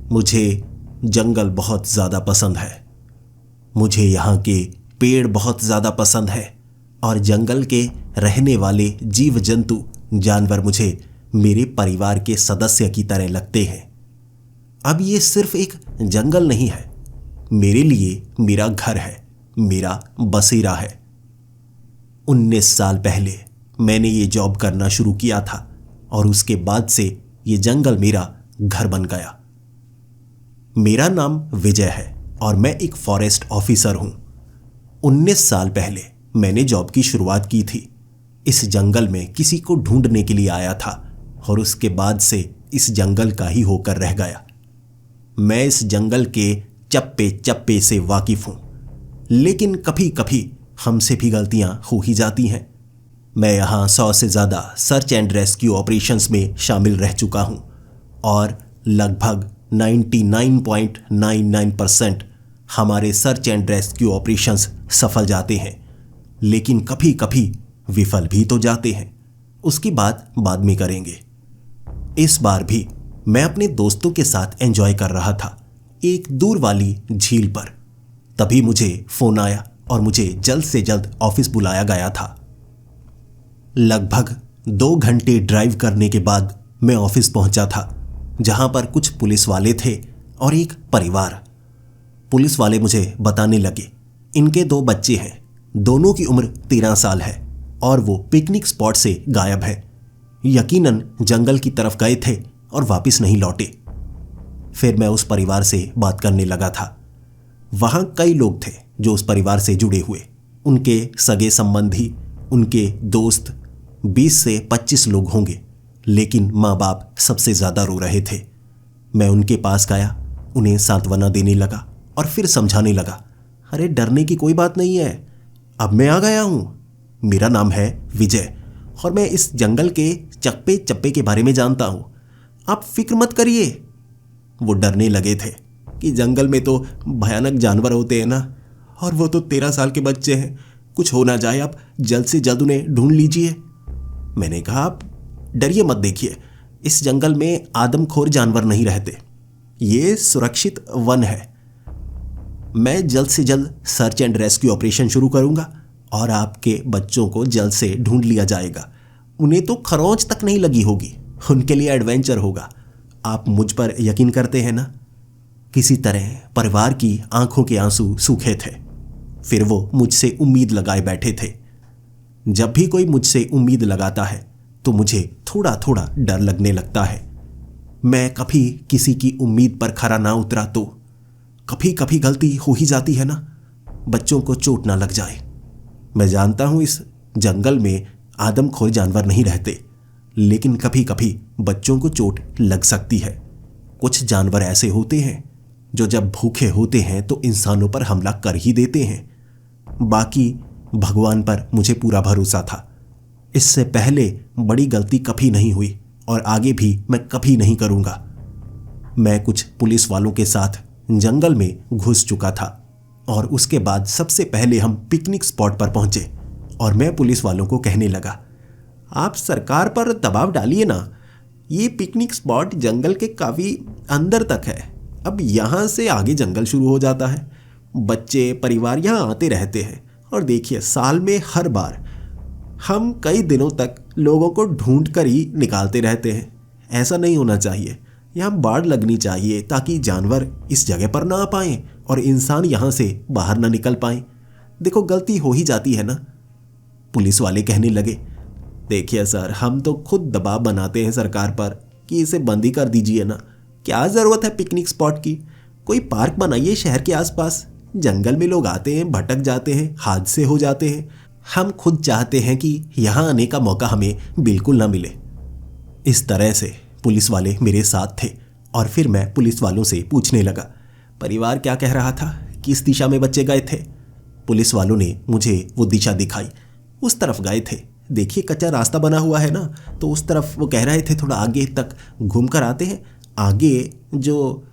मुझे जंगल बहुत ज़्यादा पसंद है। मुझे यहाँ के पेड़ बहुत ज़्यादा पसंद है और जंगल के रहने वाले जीव जंतु जानवर मुझे मेरे परिवार के सदस्य की तरह लगते हैं। अब ये सिर्फ एक जंगल नहीं है, मेरे लिए मेरा घर है, मेरा बसेरा है। 19 साल पहले मैंने ये जॉब करना शुरू किया था और उसके बाद से ये जंगल मेरा घर बन गया। मेरा नाम विजय है और मैं एक फॉरेस्ट ऑफिसर हूं। 19 साल पहले मैंने जॉब की शुरुआत की थी। इस जंगल में किसी को ढूंढने के लिए आया था और उसके बाद से इस जंगल का ही होकर रह गया। मैं इस जंगल के चप्पे चप्पे से वाकिफ हूं, लेकिन कभी कभी हमसे भी गलतियां हो ही जाती हैं। मैं यहां 100 से ज़्यादा सर्च एंड रेस्क्यू ऑपरेशंस में शामिल रह चुका हूं और लगभग 99.99% हमारे सर्च एंड रेस्क्यू ऑपरेशंस सफल जाते हैं, लेकिन कभी कभी विफल भी तो जाते हैं। उसकी बात बाद में करेंगे। इस बार भी मैं अपने दोस्तों के साथ एंजॉय कर रहा था एक दूर वाली झील पर। तभी मुझे फोन आया और मुझे जल्द से जल्द ऑफिस बुलाया गया था। लगभग 2 घंटे ड्राइव करने के बाद मैं ऑफिस पहुंचा था, जहां पर कुछ पुलिस वाले थे और एक परिवार। पुलिस वाले मुझे बताने लगे इनके 2 बच्चे हैं, दोनों की उम्र 13 साल है और वो पिकनिक स्पॉट से गायब है। यकीनन जंगल की तरफ गए थे और वापस नहीं लौटे। फिर मैं उस परिवार से बात करने लगा था। वहां कई लोग थे जो उस परिवार से जुड़े हुए, उनके सगे संबंधी, उनके दोस्त, 20 से 25 लोग होंगे, लेकिन माँ बाप सबसे ज़्यादा रो रहे थे। मैं उनके पास गया, उन्हें सांत्वना देने लगा और फिर समझाने लगा, अरे डरने की कोई बात नहीं है, अब मैं आ गया हूँ। मेरा नाम है विजय और मैं इस जंगल के चप्पे चप्पे के बारे में जानता हूँ, आप फिक्र मत करिए। वो डरने लगे थे कि जंगल में तो भयानक जानवर होते हैं ना, और वो तो 13 साल के बच्चे हैं, कुछ हो ना जाए, आप जल्द से जल्द उन्हें ढूंढ लीजिए। मैंने कहा, आप डरिए मत, देखिए इस जंगल में आदमखोर जानवर नहीं रहते, ये सुरक्षित वन है। मैं जल्द से जल्द सर्च एंड रेस्क्यू ऑपरेशन शुरू करूंगा और आपके बच्चों को जल्द से ढूंढ लिया जाएगा। उन्हें तो खरोंच तक नहीं लगी होगी, उनके लिए एडवेंचर होगा। आप मुझ पर यकीन करते हैं ना? किसी तरह परिवार की आंखों के आंसू सूखे थे। फिर वो मुझसे उम्मीद लगाए बैठे थे। जब भी कोई मुझसे उम्मीद लगाता है तो मुझे थोड़ा थोड़ा डर लगने लगता है। मैं कभी किसी की उम्मीद पर खरा ना उतरा तो कभी कभी गलती हो ही जाती है ना, बच्चों को चोट ना लग जाए। मैं जानता हूं इस जंगल में आदमखोर जानवर नहीं रहते, लेकिन कभी कभी बच्चों को चोट लग सकती है। कुछ जानवर ऐसे होते हैं जो जब भूखे होते हैं तो इंसानों पर हमला कर ही देते हैं। बाकी भगवान पर मुझे पूरा भरोसा था। इससे पहले बड़ी गलती कभी नहीं हुई और आगे भी मैं कभी नहीं करूंगा। मैं कुछ पुलिस वालों के साथ जंगल में घुस चुका था और उसके बाद सबसे पहले हम पिकनिक स्पॉट पर पहुंचे और मैं पुलिस वालों को कहने लगा, आप सरकार पर दबाव डालिए ना, ये पिकनिक स्पॉट जंगल के काफ़ी अंदर तक है, अब यहाँ से आगे जंगल शुरू हो जाता है। बच्चे परिवार यहाँ आते रहते हैं और देखिए साल में हर बार हम कई दिनों तक लोगों को ढूंढ कर ही निकालते रहते हैं। ऐसा नहीं होना चाहिए, यहाँ बाड़ लगनी चाहिए ताकि जानवर इस जगह पर ना आ पाएँ और इंसान यहाँ से बाहर ना निकल पाएँ। देखो गलती हो ही जाती है ना। पुलिस वाले कहने लगे, देखिए सर, हम तो खुद दबाव बनाते हैं सरकार पर कि इसे बंद ही कर दीजिए ना, क्या ज़रूरत है पिकनिक स्पॉट की, कोई पार्क बनाइए शहर के आसपास। जंगल में लोग आते हैं, भटक जाते हैं, हादसे हो जाते हैं। हम खुद चाहते हैं कि यहाँ आने का मौका हमें बिल्कुल ना मिले। इस तरह से पुलिस वाले मेरे साथ थे और फिर मैं पुलिस वालों से पूछने लगा, परिवार क्या कह रहा था, किस दिशा में बच्चे गए थे? पुलिस वालों ने मुझे वो दिशा दिखाई, उस तरफ गए थे, देखिए कच्चा रास्ता बना हुआ है ना, तो उस तरफ वो कह रहे थे थोड़ा आगे तक घूम कर आते हैं, आगे जो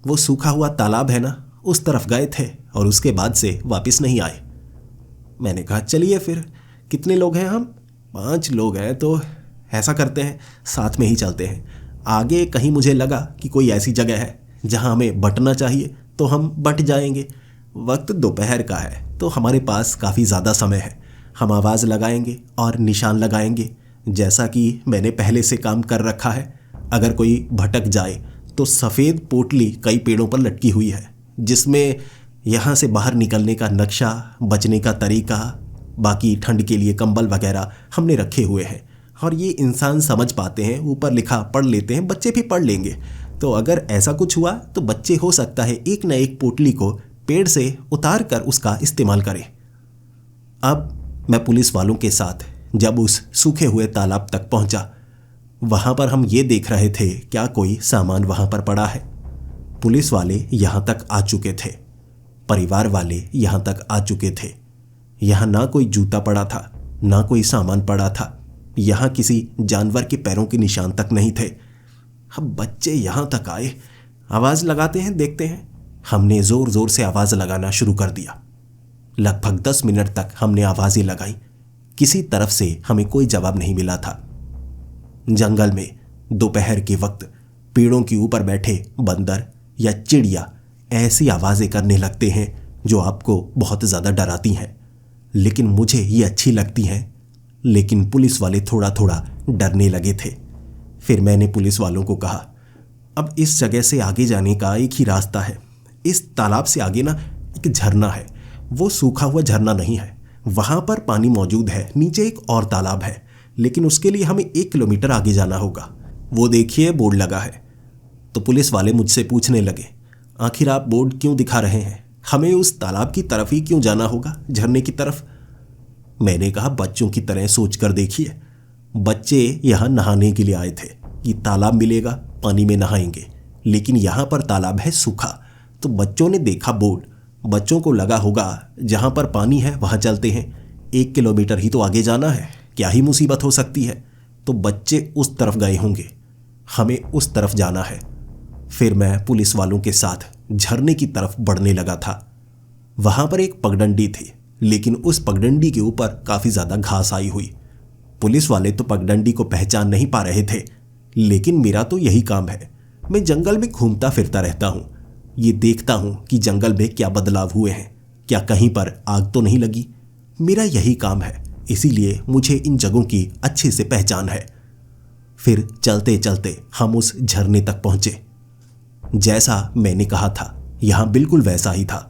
वो सूखा हुआ तालाब है ना उस तरफ गए थे और उसके बाद से वापस नहीं आए। मैंने कहा चलिए फिर, कितने लोग हैं हम? 5 लोग हैं, तो ऐसा करते हैं साथ में ही चलते हैं। आगे कहीं मुझे लगा कि कोई ऐसी जगह है जहां हमें बटना चाहिए तो हम बट जाएंगे। वक्त दोपहर का है तो हमारे पास काफ़ी ज़्यादा समय है। हम आवाज़ लगाएंगे और निशान लगाएंगे, जैसा कि मैंने पहले से काम कर रखा है। अगर कोई भटक जाए तो सफ़ेद पोटली कई पेड़ों पर लटकी हुई है, जिसमें यहाँ से बाहर निकलने का नक्शा, बचने का तरीका, बाकी ठंड के लिए कंबल वगैरह हमने रखे हुए हैं। और ये इंसान समझ पाते हैं, ऊपर लिखा पढ़ लेते हैं, बच्चे भी पढ़ लेंगे। तो अगर ऐसा कुछ हुआ तो बच्चे हो सकता है एक न एक पोटली को पेड़ से उतार कर उसका इस्तेमाल करें। अब मैं पुलिस वालों के साथ जब उस सूखे हुए तालाब तक पहुंचा, वहां पर हम ये देख रहे थे क्या कोई सामान वहां पर पड़ा है। पुलिस वाले यहां तक आ चुके थे, परिवार वाले यहां तक आ चुके थे। यहां ना कोई जूता पड़ा था, ना कोई सामान पड़ा था। यहां किसी जानवर के पैरों के निशान तक नहीं थे। अब बच्चे यहां तक आए, आवाज लगाते हैं, देखते हैं। हमने जोर जोर से आवाज लगाना शुरू कर दिया। लगभग 10 मिनट तक हमने आवाजें लगाई, किसी तरफ से हमें कोई जवाब नहीं मिला था। जंगल में दोपहर के वक्त पेड़ों के ऊपर बैठे बंदर या चिड़िया ऐसी आवाजें करने लगते हैं जो आपको बहुत ज्यादा डराती हैं, लेकिन मुझे ये अच्छी लगती हैं। लेकिन पुलिस वाले थोड़ा थोड़ा डरने लगे थे। फिर मैंने पुलिस वालों को कहा, अब इस जगह से आगे जाने का एक ही रास्ता है। इस तालाब से आगे ना एक झरना है, वो सूखा हुआ झरना नहीं है, वहां पर पानी मौजूद है। नीचे एक और तालाब है, लेकिन उसके लिए हमें 1 किलोमीटर आगे जाना होगा। वो देखिए बोर्ड लगा है। तो पुलिस वाले मुझसे पूछने लगे, आखिर आप बोर्ड क्यों दिखा रहे हैं? हमें उस तालाब की तरफ ही क्यों जाना होगा, झरने की तरफ? मैंने कहा, बच्चों की तरह सोच कर देखिए। बच्चे यहां नहाने के लिए आए थे कि तालाब मिलेगा, पानी में नहाएंगे, लेकिन यहां पर तालाब है सूखा। तो बच्चों ने देखा बोर्ड, बच्चों को लगा होगा जहां पर पानी है वहां चलते हैं, 1 किलोमीटर ही तो आगे जाना है, क्या ही मुसीबत हो सकती है। तो बच्चे उस तरफ गए होंगे, हमें उस तरफ जाना है। फिर मैं पुलिस वालों के साथ झरने की तरफ बढ़ने लगा था। वहां पर एक पगडंडी थी, लेकिन उस पगडंडी के ऊपर काफी ज्यादा घास आई हुई। पुलिस वाले तो पगडंडी को पहचान नहीं पा रहे थे, लेकिन मेरा तो यही काम है। मैं जंगल में घूमता फिरता रहता हूं, ये देखता हूं कि जंगल में क्या बदलाव हुए हैं, क्या कहीं पर आग तो नहीं लगी। मेरा यही काम है, इसीलिए मुझे इन जगहों की अच्छे से पहचान है। फिर चलते चलते हम उस झरने तक पहुंचे। जैसा मैंने कहा था, यहां बिल्कुल वैसा ही था।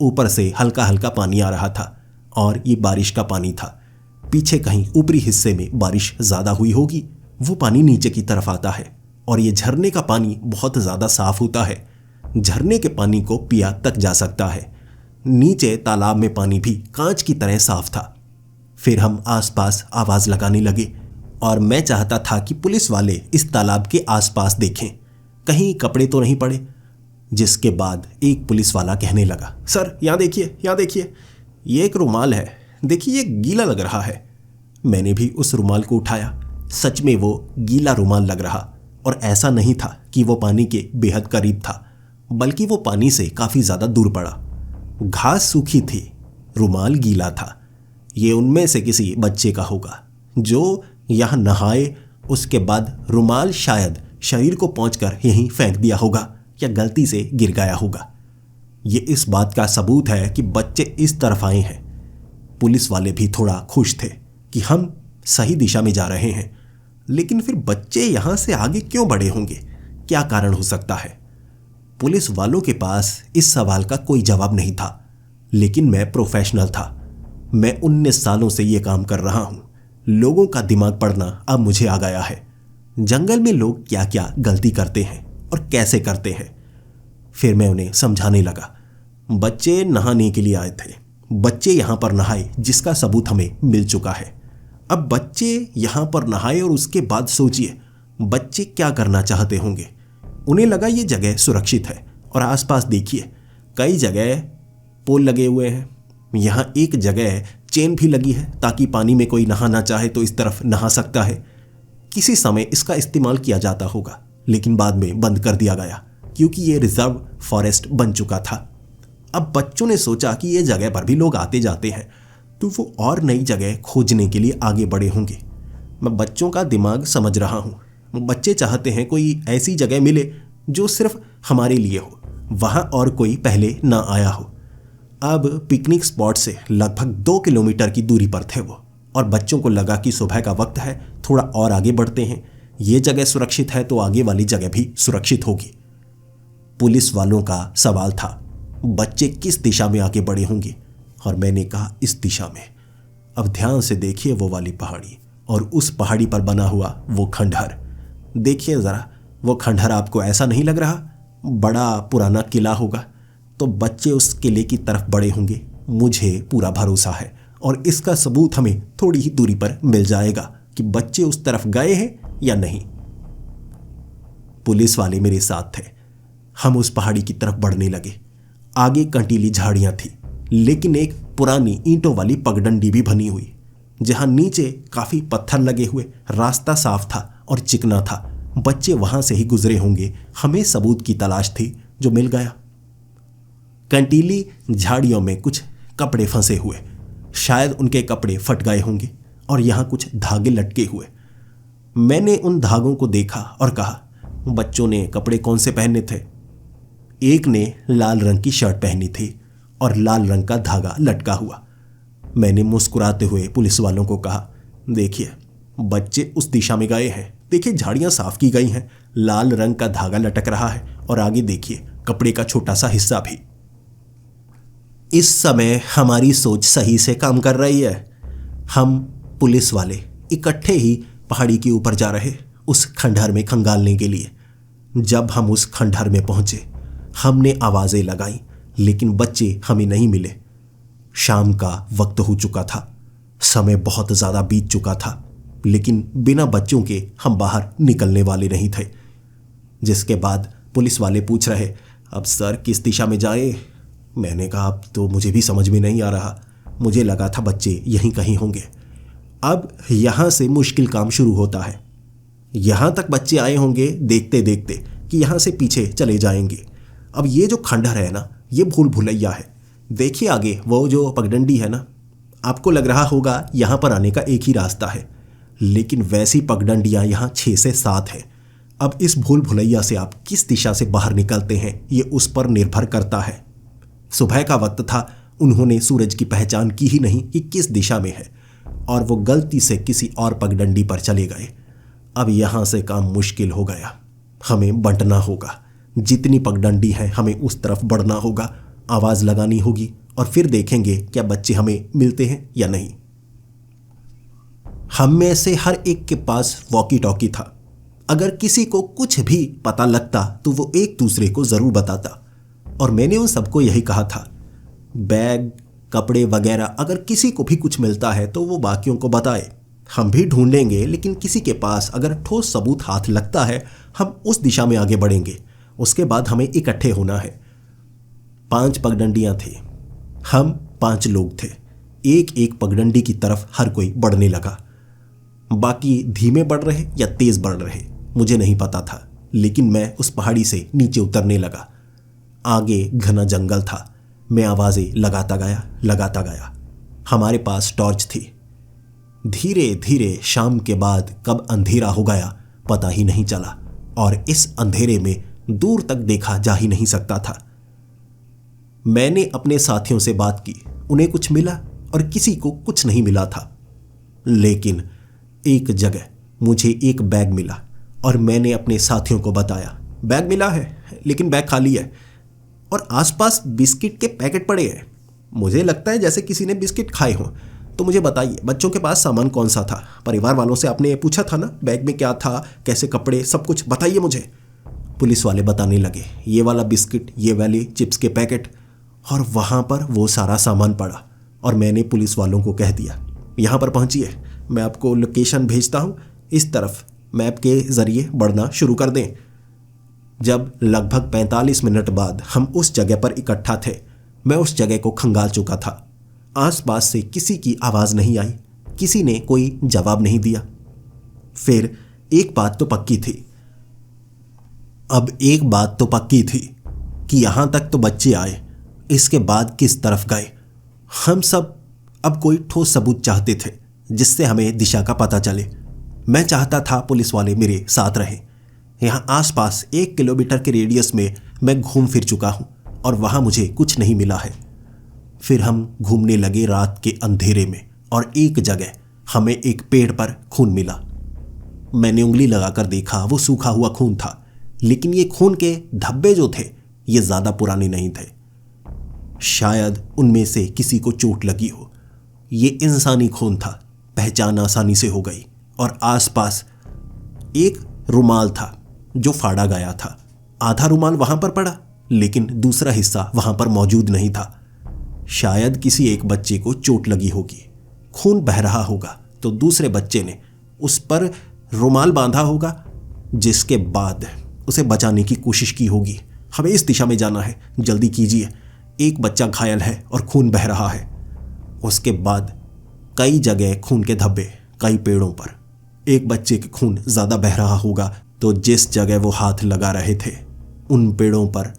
ऊपर से हल्का हल्का पानी आ रहा था और ये बारिश का पानी था। पीछे कहीं ऊपरी हिस्से में बारिश ज्यादा हुई होगी, वो पानी नीचे की तरफ आता है और ये झरने का पानी बहुत ज्यादा साफ होता है। झरने के पानी को पिया तक जा सकता है। नीचे तालाब में पानी भी कांच की तरह साफ था। फिर हम आसपास आवाज लगाने लगे और मैं चाहता था कि पुलिस वाले इस तालाब के आसपास देखें, कहीं कपड़े तो नहीं पड़े। जिसके बाद एक पुलिस वाला कहने लगा, सर यहाँ देखिए, यहाँ देखिए, ये एक रुमाल है, देखिए ये गीला लग रहा है। मैंने भी उस रुमाल को उठाया। सच में वो गीला रुमाल लग रहा, और ऐसा नहीं था कि वो पानी के बेहद करीब था, बल्कि वो पानी से काफी ज्यादा दूर पड़ा। घास सूखी थी, रुमाल गीला था। ये उनमें से किसी बच्चे का होगा जो यहां नहाए, उसके बाद रुमाल शायद शरीर को पहुंचकर यहीं फेंक दिया होगा या गलती से गिर गया होगा। ये इस बात का सबूत है कि बच्चे इस तरफ आए हैं। पुलिस वाले भी थोड़ा खुश थे कि हम सही दिशा में जा रहे हैं, लेकिन फिर बच्चे यहां से आगे क्यों बढ़े होंगे, क्या कारण हो सकता है? पुलिस वालों के पास इस सवाल का कोई जवाब नहीं था, लेकिन मैं प्रोफेशनल था। मैं 19 सालों से यह काम कर रहा हूं। लोगों का दिमाग पढ़ना अब मुझे आ गया है। जंगल में लोग क्या क्या गलती करते हैं और कैसे करते हैं। फिर मैं उन्हें समझाने लगा। बच्चे नहाने के लिए आए थे, बच्चे यहां पर नहाए, जिसका सबूत हमें मिल चुका है। अब बच्चे यहां पर नहाए और उसके बाद सोचिए बच्चे क्या करना चाहते होंगे। उन्हें लगा ये जगह सुरक्षित है, और आसपास देखिए कई जगह पोल लगे हुए हैं। यहां एक जगह चेन भी लगी है ताकि पानी में कोई नहाना चाहे तो इस तरफ नहा सकता है। किसी समय इसका इस्तेमाल किया जाता होगा, लेकिन बाद में बंद कर दिया गया क्योंकि ये रिजर्व फॉरेस्ट बन चुका था। अब बच्चों ने सोचा कि ये जगह पर भी लोग आते जाते हैं, तो वो और नई जगह खोजने के लिए आगे बढ़े होंगे। मैं बच्चों का दिमाग समझ रहा हूँ। बच्चे चाहते हैं कोई ऐसी जगह मिले जो सिर्फ हमारे लिए हो, वहां और कोई पहले ना आया हो। अब पिकनिक स्पॉट से लगभग 2 किलोमीटर की दूरी पर थे वो, और बच्चों को लगा कि सुबह का वक्त है, थोड़ा और आगे बढ़ते हैं, ये जगह सुरक्षित है तो आगे वाली जगह भी सुरक्षित होगी। पुलिस वालों का सवाल था, बच्चे किस दिशा में आगे बढ़े होंगे, और मैंने कहा इस दिशा में। अब ध्यान से देखिए वो वाली पहाड़ी, और उस पहाड़ी पर बना हुआ वो खंडहर। देखिए ज़रा, वो खंडहर आपको ऐसा नहीं लग रहा बड़ा पुराना किला होगा? तो बच्चे उस किले की तरफ बढ़े होंगे, मुझे पूरा भरोसा है, और इसका सबूत हमें थोड़ी ही दूरी पर मिल जाएगा कि बच्चे उस तरफ गए हैं या नहीं। पुलिस वाले मेरे साथ थे। हम उस पहाड़ी की तरफ बढ़ने लगे। आगे कंटीली झाड़ियां थी, लेकिन एक पुरानी ईंटों वाली पगडंडी भी बनी हुई, जहां नीचे काफी पत्थर लगे हुए। रास्ता साफ था और चिकना था, बच्चे वहां से ही गुजरे होंगे। हमें सबूत की तलाश थी, जो मिल गया। कंटीली झाड़ियों में कुछ कपड़े फंसे हुए, शायद उनके कपड़े फट गए होंगे, और यहां कुछ धागे लटके हुए। मैंने उन धागों को देखा और कहा, बच्चों ने कपड़े कौन से पहने थे? एक ने लाल रंग की शर्ट पहनी थी और लाल रंग का धागा लटका हुआ। मैंने मुस्कुराते हुए पुलिस वालों को कहा, देखिए बच्चे उस दिशा में गए हैं, देखिए झाड़ियां साफ की गई हैं, लाल रंग का धागा लटक रहा है, और आगे देखिए कपड़े का छोटा सा हिस्सा भी। इस समय हमारी सोच सही से काम कर रही है। हम पुलिस वाले इकट्ठे ही पहाड़ी के ऊपर जा रहे, उस खंडहर में खंगालने के लिए। जब हम उस खंडहर में पहुंचे, हमने आवाजें लगाई, लेकिन बच्चे हमें नहीं मिले। शाम का वक्त हो चुका था, समय बहुत ज़्यादा बीत चुका था, लेकिन बिना बच्चों के हम बाहर निकलने वाले नहीं थे। जिसके बाद पुलिस वाले पूछ रहे, अब सर किस दिशा में जाए? मैंने कहा, अब तो मुझे भी समझ में नहीं आ रहा, मुझे लगा था बच्चे यहीं कहीं होंगे। अब यहाँ से मुश्किल काम शुरू होता है। यहाँ तक बच्चे आए होंगे देखते देखते कि यहाँ से पीछे चले जाएंगे। अब ये जो खंडहर है ना, ये भूल भुलैया है। देखिए आगे वो जो पगडंडी है ना, आपको लग रहा होगा यहाँ पर आने का एक ही रास्ता है, लेकिन वैसी पगडंडियाँ यहाँ 6 से 7 है। अब इस भूल भुलैया से आप किस दिशा से बाहर निकलते हैं, ये उस पर निर्भर करता है। सुबह का वक्त था, उन्होंने सूरज की पहचान की ही नहीं कि किस दिशा में है, और वो गलती से किसी और पगडंडी पर चले गए। अब यहाँ से काम मुश्किल हो गया, हमें बंटना होगा। जितनी पगडंडी है हमें उस तरफ बढ़ना होगा, आवाज़ लगानी होगी, और फिर देखेंगे क्या बच्चे हमें मिलते हैं या नहीं। हम में से हर एक के पास वॉकी टॉकी था। अगर किसी को कुछ भी पता लगता तो वो एक दूसरे को ज़रूर बताता, और मैंने उन सबको यही कहा था, बैग, कपड़े वगैरह अगर किसी को भी कुछ मिलता है तो वो बाकियों को बताए। हम भी ढूंढेंगे, लेकिन किसी के पास अगर ठोस सबूत हाथ लगता है, हम उस दिशा में आगे बढ़ेंगे। उसके बाद हमें इकट्ठे होना है। 5 पगडंडियां थी, हम 5 लोग थे। एक एक पगडंडी की तरफ हर कोई बढ़ने लगा। बाकी धीमे बढ़ रहे या तेज बढ़ रहे मुझे नहीं पता था, लेकिन मैं उस पहाड़ी से नीचे उतरने लगा। आगे घना जंगल था। मैं आवाज़ें लगाता गया। हमारे पास टॉर्च थी। धीरे धीरे शाम के बाद कब अंधेरा हो गया पता ही नहीं चला, और इस अंधेरे में दूर तक देखा जा ही नहीं सकता था। मैंने अपने साथियों से बात की, उन्हें कुछ मिला और किसी को कुछ नहीं मिला था। लेकिन एक जगह मुझे एक बैग मिला, और मैंने अपने साथियों को बताया, बैग मिला है लेकिन बैग खाली है, और आसपास बिस्किट के पैकेट पड़े हैं। मुझे लगता है जैसे किसी ने बिस्किट खाए हों। तो मुझे बताइए बच्चों के पास सामान कौन सा था? परिवार वालों से आपने पूछा था ना बैग में क्या था, कैसे कपड़े, सब कुछ बताइए मुझे। पुलिस वाले बताने लगे, ये वाला बिस्किट, ये वाले चिप्स के पैकेट, और वहाँ पर वो सारा सामान पड़ा। और मैंने पुलिस वालों को कह दिया, यहाँ पर पहुँचिए, मैं आपको लोकेशन भेजता हूँ, इस तरफ मैप के ज़रिए बढ़ना शुरू कर दें। जब लगभग 45 मिनट बाद हम उस जगह पर इकट्ठा थे, मैं उस जगह को खंगाल चुका था। आसपास से किसी की आवाज़ नहीं आई, किसी ने कोई जवाब नहीं दिया। फिर एक बात तो पक्की थी कि यहाँ तक तो बच्चे आए, इसके बाद किस तरफ गए? हम सब अब कोई ठोस सबूत चाहते थे जिससे हमें दिशा का पता चले। मैं चाहता था पुलिस वाले मेरे साथ रहें। यहाँ आसपास 1 किलोमीटर के रेडियस में मैं घूम फिर चुका हूँ और वहाँ मुझे कुछ नहीं मिला है। फिर हम घूमने लगे रात के अंधेरे में और एक जगह हमें एक पेड़ पर खून मिला। मैंने उंगली लगाकर देखा, वो सूखा हुआ खून था, लेकिन ये खून के धब्बे जो थे ये ज़्यादा पुराने नहीं थे। शायद उनमें से किसी को चोट लगी हो। ये इंसानी खून था, पहचान आसानी से हो गई। और आसपास एक रुमाल था जो फाड़ा गया था। आधा रुमाल वहां पर पड़ा, लेकिन दूसरा हिस्सा वहां पर मौजूद नहीं था। शायद किसी एक बच्चे को चोट लगी होगी, खून बह रहा होगा, तो दूसरे बच्चे ने उस पर रुमाल बांधा होगा, जिसके बाद उसे बचाने की कोशिश की होगी। हमें इस दिशा में जाना है, जल्दी कीजिए। एक बच्चा घायल है और खून बह रहा है। उसके बाद कई जगह खून के धब्बे, कई पेड़ों पर। एक बच्चे के खून ज़्यादा बह रहा होगा, तो जिस जगह वो हाथ लगा रहे थे उन पेड़ों पर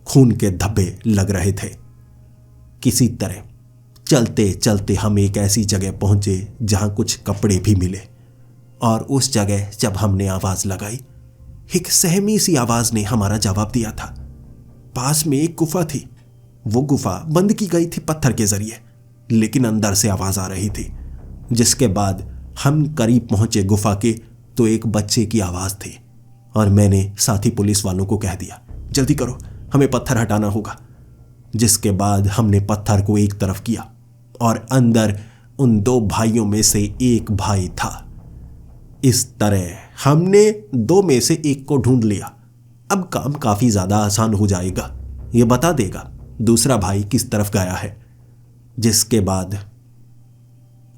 खून के धब्बे लग रहे थे। किसी तरह चलते चलते हम एक ऐसी जगह पहुंचे जहां कुछ कपड़े भी मिले। और उस जगह जब हमने आवाज़ लगाई, एक सहमी सी आवाज़ ने हमारा जवाब दिया था। पास में एक गुफा थी। वो गुफा बंद की गई थी पत्थर के जरिए, लेकिन अंदर से आवाज़ आ रही थी। जिसके बाद हम करीब पहुंचे गुफा के, तो एक बच्चे की आवाज़ थी और मैंने साथी पुलिस वालों को कह दिया, जल्दी करो, हमें पत्थर हटाना होगा। जिसके बाद हमने पत्थर को एक तरफ किया और अंदर उन 2 भाइयों में से एक भाई था। इस तरह हमने 2 में से एक को ढूंढ लिया। अब काम काफी ज्यादा आसान हो जाएगा। ये बता देगा दूसरा भाई किस तरफ गया है। जिसके बाद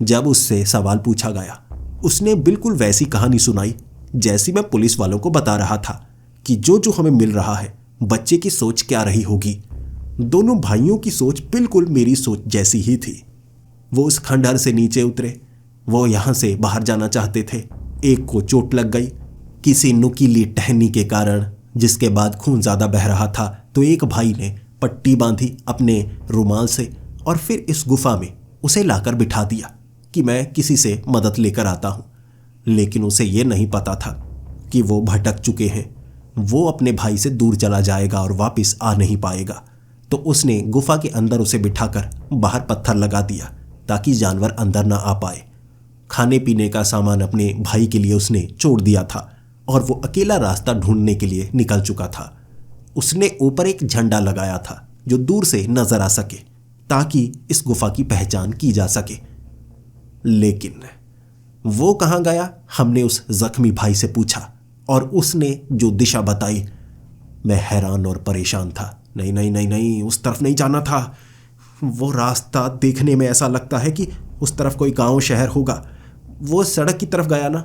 जब उससे सवाल पूछा गया, उसने बिल्कुल वैसी कहानी सुनाई जैसी मैं पुलिस वालों को बता रहा था कि जो जो हमें मिल रहा है, बच्चे की सोच क्या रही होगी। दोनों भाइयों की सोच बिल्कुल मेरी सोच जैसी ही थी। वो उस खंडहर से नीचे उतरे। वो यहां से बाहर जाना चाहते थे। एक को चोट लग गई किसी नुकीली टहनी के कारण, जिसके बाद खून ज्यादा बह रहा था, तो एक भाई ने पट्टी बांधी अपने रुमाल से और फिर इस गुफा में उसे लाकर बिठा दिया कि मैं किसी से मदद लेकर आता हूं। लेकिन उसे यह नहीं पता था कि वो भटक चुके हैं। वो अपने भाई से दूर चला जाएगा और वापस आ नहीं पाएगा। तो उसने गुफा के अंदर उसे बिठाकर बाहर पत्थर लगा दिया ताकि जानवर अंदर ना आ पाए। खाने पीने का सामान अपने भाई के लिए उसने छोड़ दिया था और वो अकेला रास्ता ढूंढने के लिए निकल चुका था। उसने ऊपर एक झंडा लगाया था जो दूर से नजर आ सके ताकि इस गुफा की पहचान की जा सके। लेकिन वो कहां गया, हमने उस जख्मी भाई से पूछा और उसने जो दिशा बताई, मैं हैरान और परेशान था। नहीं नहीं नहीं नहीं, उस तरफ नहीं जाना था। वो रास्ता देखने में ऐसा लगता है कि उस तरफ कोई गांव शहर होगा। वो सड़क की तरफ गया ना?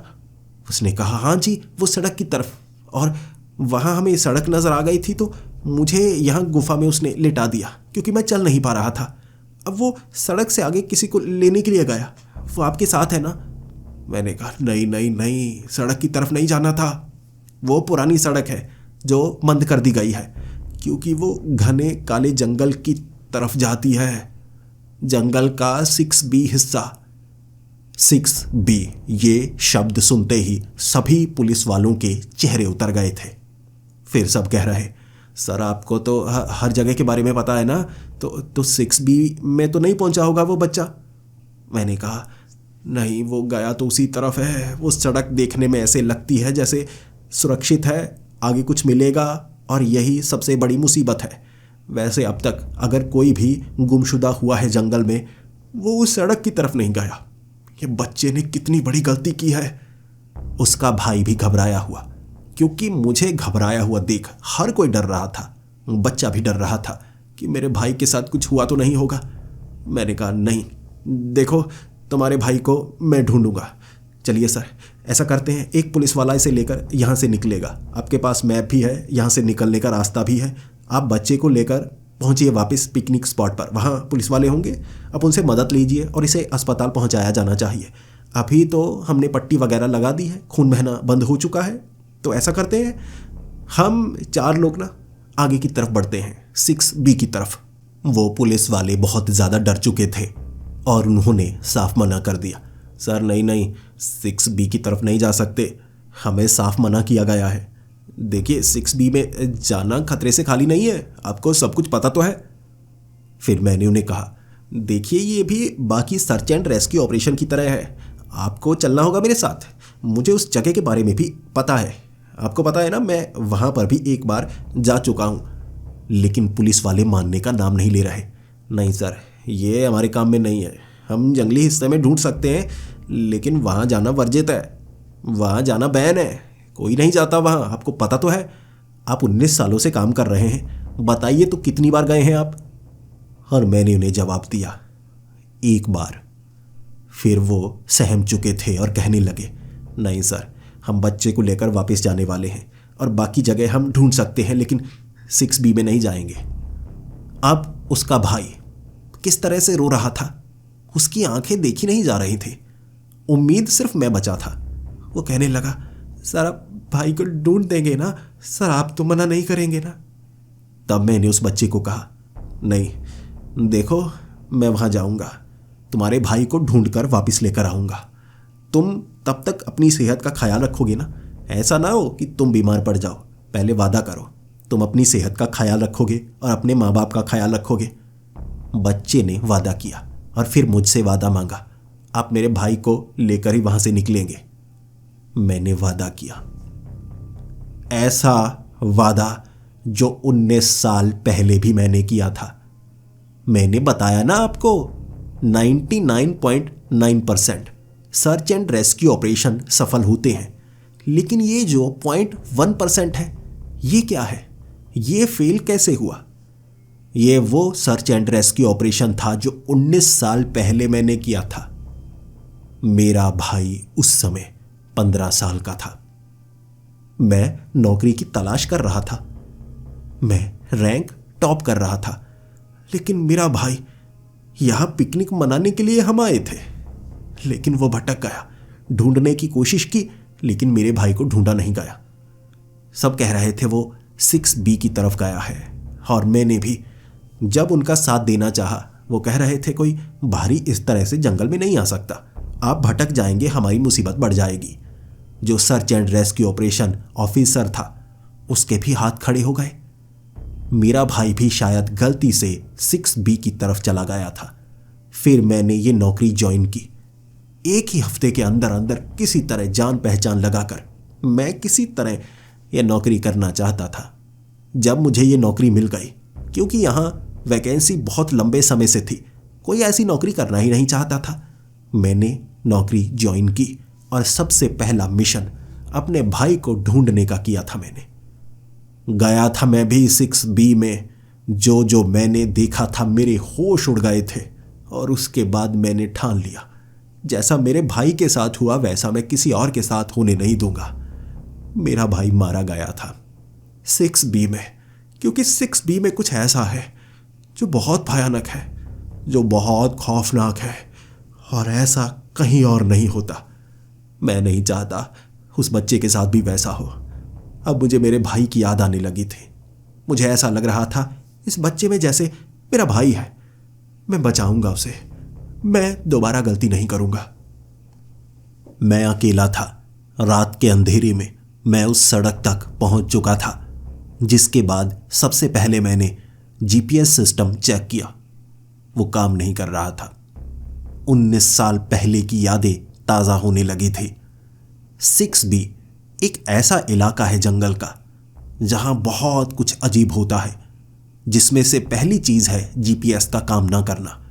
उसने कहा, हाँ जी, वो सड़क की तरफ। और वहाँ हमें सड़क नज़र आ गई थी, तो मुझे यहाँ गुफा में उसने लिटा दिया क्योंकि मैं चल नहीं पा रहा था। अब वो सड़क से आगे किसी को लेने के लिए गया। वो आपके साथ है ना? मैंने कहा, नहीं नहीं नहीं, सड़क की तरफ नहीं जाना था। वो पुरानी सड़क है जो बंद कर दी गई है क्योंकि वो घने काले जंगल की तरफ जाती है। जंगल का 6B हिस्सा। 6B, ये शब्द सुनते ही सभी पुलिस वालों के चेहरे उतर गए थे। फिर सब कह रहे, सर आपको तो हर जगह के बारे में पता है ना, तो 6B में तो नहीं पहुंचा होगा वो बच्चा। मैंने कहा, नहीं, वो गया तो उसी तरफ है। वो सड़क देखने में ऐसे लगती है जैसे सुरक्षित है, आगे कुछ मिलेगा, और यही सबसे बड़ी मुसीबत है। वैसे अब तक अगर कोई भी गुमशुदा हुआ है जंगल में, वो उस सड़क की तरफ नहीं गया। ये बच्चे ने कितनी बड़ी गलती की है। उसका भाई भी घबराया हुआ क्योंकि मुझे घबराया हुआ देख हर कोई डर रहा था। बच्चा भी डर रहा था कि मेरे भाई के साथ कुछ हुआ तो नहीं होगा। मैंने कहा, नहीं, देखो, तुम्हारे भाई को मैं ढूंढूंगा। चलिए सर, ऐसा करते हैं, एक पुलिस वाला इसे लेकर यहाँ से निकलेगा। आपके पास मैप भी है, यहाँ से निकलने का रास्ता भी है। आप बच्चे को लेकर पहुँचिए वापस पिकनिक स्पॉट पर। वहाँ पुलिस वाले होंगे, आप उनसे मदद लीजिए और इसे अस्पताल पहुँचाया जाना चाहिए। अभी तो हमने पट्टी वगैरह लगा दी है, खून बहना बंद हो चुका है। तो ऐसा करते हैं, हम 4 लोग ना आगे की तरफ बढ़ते हैं, 6B की तरफ। वो पुलिस वाले बहुत ज़्यादा डर चुके थे और उन्होंने साफ मना कर दिया, सर नहीं नहीं, 6B की तरफ नहीं जा सकते, हमें साफ मना किया गया है। देखिए 6B में जाना खतरे से खाली नहीं है, आपको सब कुछ पता तो है। फिर मैंने उन्हें कहा, देखिए ये भी बाकी सर्च एंड रेस्क्यू ऑपरेशन की तरह है, आपको चलना होगा मेरे साथ। मुझे उस जगह के बारे में भी पता है, आपको पता है ना, मैं वहाँ पर भी एक बार जा चुका हूँ। लेकिन पुलिस वाले मानने का नाम नहीं ले रहे। नहीं सर, ये हमारे काम में नहीं है, हम जंगली हिस्से में ढूंढ सकते हैं, लेकिन वहाँ जाना वर्जित है, वहाँ जाना बैन है, कोई नहीं जाता वहाँ, आपको पता तो है। आप 19 सालों से काम कर रहे हैं, बताइए तो कितनी बार गए हैं आप? और मैंने उन्हें जवाब दिया, एक बार। फिर वो सहम चुके थे और कहने लगे, नहीं सर, हम बच्चे को लेकर वापस जाने वाले हैं और बाकी जगह हम ढूंढ सकते हैं, लेकिन 6B में नहीं जाएंगे। अब उसका भाई किस तरह से रो रहा था, उसकी आंखें देखी नहीं जा रही थी। उम्मीद सिर्फ मैं बचा था। वो कहने लगा, सर आप भाई को ढूंढ देंगे ना सर, आप तो मना नहीं करेंगे ना? तब मैंने उस बच्चे को कहा, नहीं देखो, मैं वहाँ जाऊँगा, तुम्हारे भाई को ढूंढकर वापस लेकर आऊँगा। तुम तब तक अपनी सेहत का ख्याल रखोगे ना? ऐसा ना हो कि तुम बीमार पड़ जाओ। पहले वादा करो, तुम अपनी सेहत का ख्याल रखोगे और अपने माँ बाप का ख्याल रखोगे। बच्चे ने वादा किया और फिर मुझसे वादा मांगा, आप मेरे भाई को लेकर ही वहाँ से निकलेंगे। मैंने वादा किया, ऐसा वादा जो 19 साल पहले भी मैंने किया था। मैंने बताया ना आपको, 99.9% सर्च एंड रेस्क्यू ऑपरेशन सफल होते हैं, लेकिन ये जो 0.1% है, ये क्या है? ये फेल कैसे हुआ? ये वो सर्च एंड रेस्क्यू ऑपरेशन था जो 19 साल पहले मैंने किया था। मेरा भाई उस समय 15 साल का था। मैं नौकरी की तलाश कर रहा था, मैं रैंक टॉप कर रहा था, लेकिन मेरा भाई यहां पिकनिक मनाने के लिए हम आए थे, लेकिन वो भटक गया। ढूंढने की कोशिश की, लेकिन मेरे भाई को ढूंढा नहीं गया। सब कह रहे थे वो 6B की तरफ गया है, और मैंने भी जब उनका साथ देना चाहा, वो कह रहे थे कोई भारी इस तरह से जंगल में नहीं आ सकता, आप भटक जाएंगे, हमारी मुसीबत बढ़ जाएगी। जो search and rescue operation officer था, उसके भी हाथ खड़े हो गए। मेरा भाई भी शायद गलती से 6B की तरफ चला गया था। फिर मैंने ये नौकरी ज्वाइन की। एक ही हफ्ते के अंदर अंदर किसी तरह जान पहचान लगाकर मैं किसी तरह यह नौकरी करना चाहता था। जब मुझे ये नौकरी मिल गई, क्योंकि यहाँ वैकेंसी बहुत लंबे समय से थी, कोई ऐसी नौकरी करना ही नहीं चाहता था, मैंने नौकरी ज्वाइन की और सबसे पहला मिशन अपने भाई को ढूंढने का किया था। मैंने गया था मैं भी 6B में। जो मैंने देखा था, मेरे होश उड़ गए थे, और उसके बाद मैंने ठान लिया, जैसा मेरे भाई के साथ हुआ वैसा मैं किसी और के साथ होने नहीं दूंगा। मेरा भाई मारा गया था 6B में, क्योंकि 6B में कुछ ऐसा है जो बहुत भयानक है, जो बहुत खौफनाक है, और ऐसा कहीं और नहीं होता। मैं नहीं चाहता उस बच्चे के साथ भी वैसा हो। अब मुझे मेरे भाई की याद आने लगी थी। मुझे ऐसा लग रहा था इस बच्चे में जैसे मेरा भाई है। मैं बचाऊंगा उसे, मैं दोबारा गलती नहीं करूंगा। मैं अकेला था। रात के अंधेरे में मैं उस सड़क तक पहुंच चुका था, जिसके बाद सबसे पहले मैंने GPS सिस्टम चेक किया। वो काम नहीं कर रहा था। 19 साल पहले की यादें ताज़ा होने लगी थी। 6B एक ऐसा इलाका है जंगल का, जहां बहुत कुछ अजीब होता है, जिसमें से पहली चीज है GPS का काम ना करना।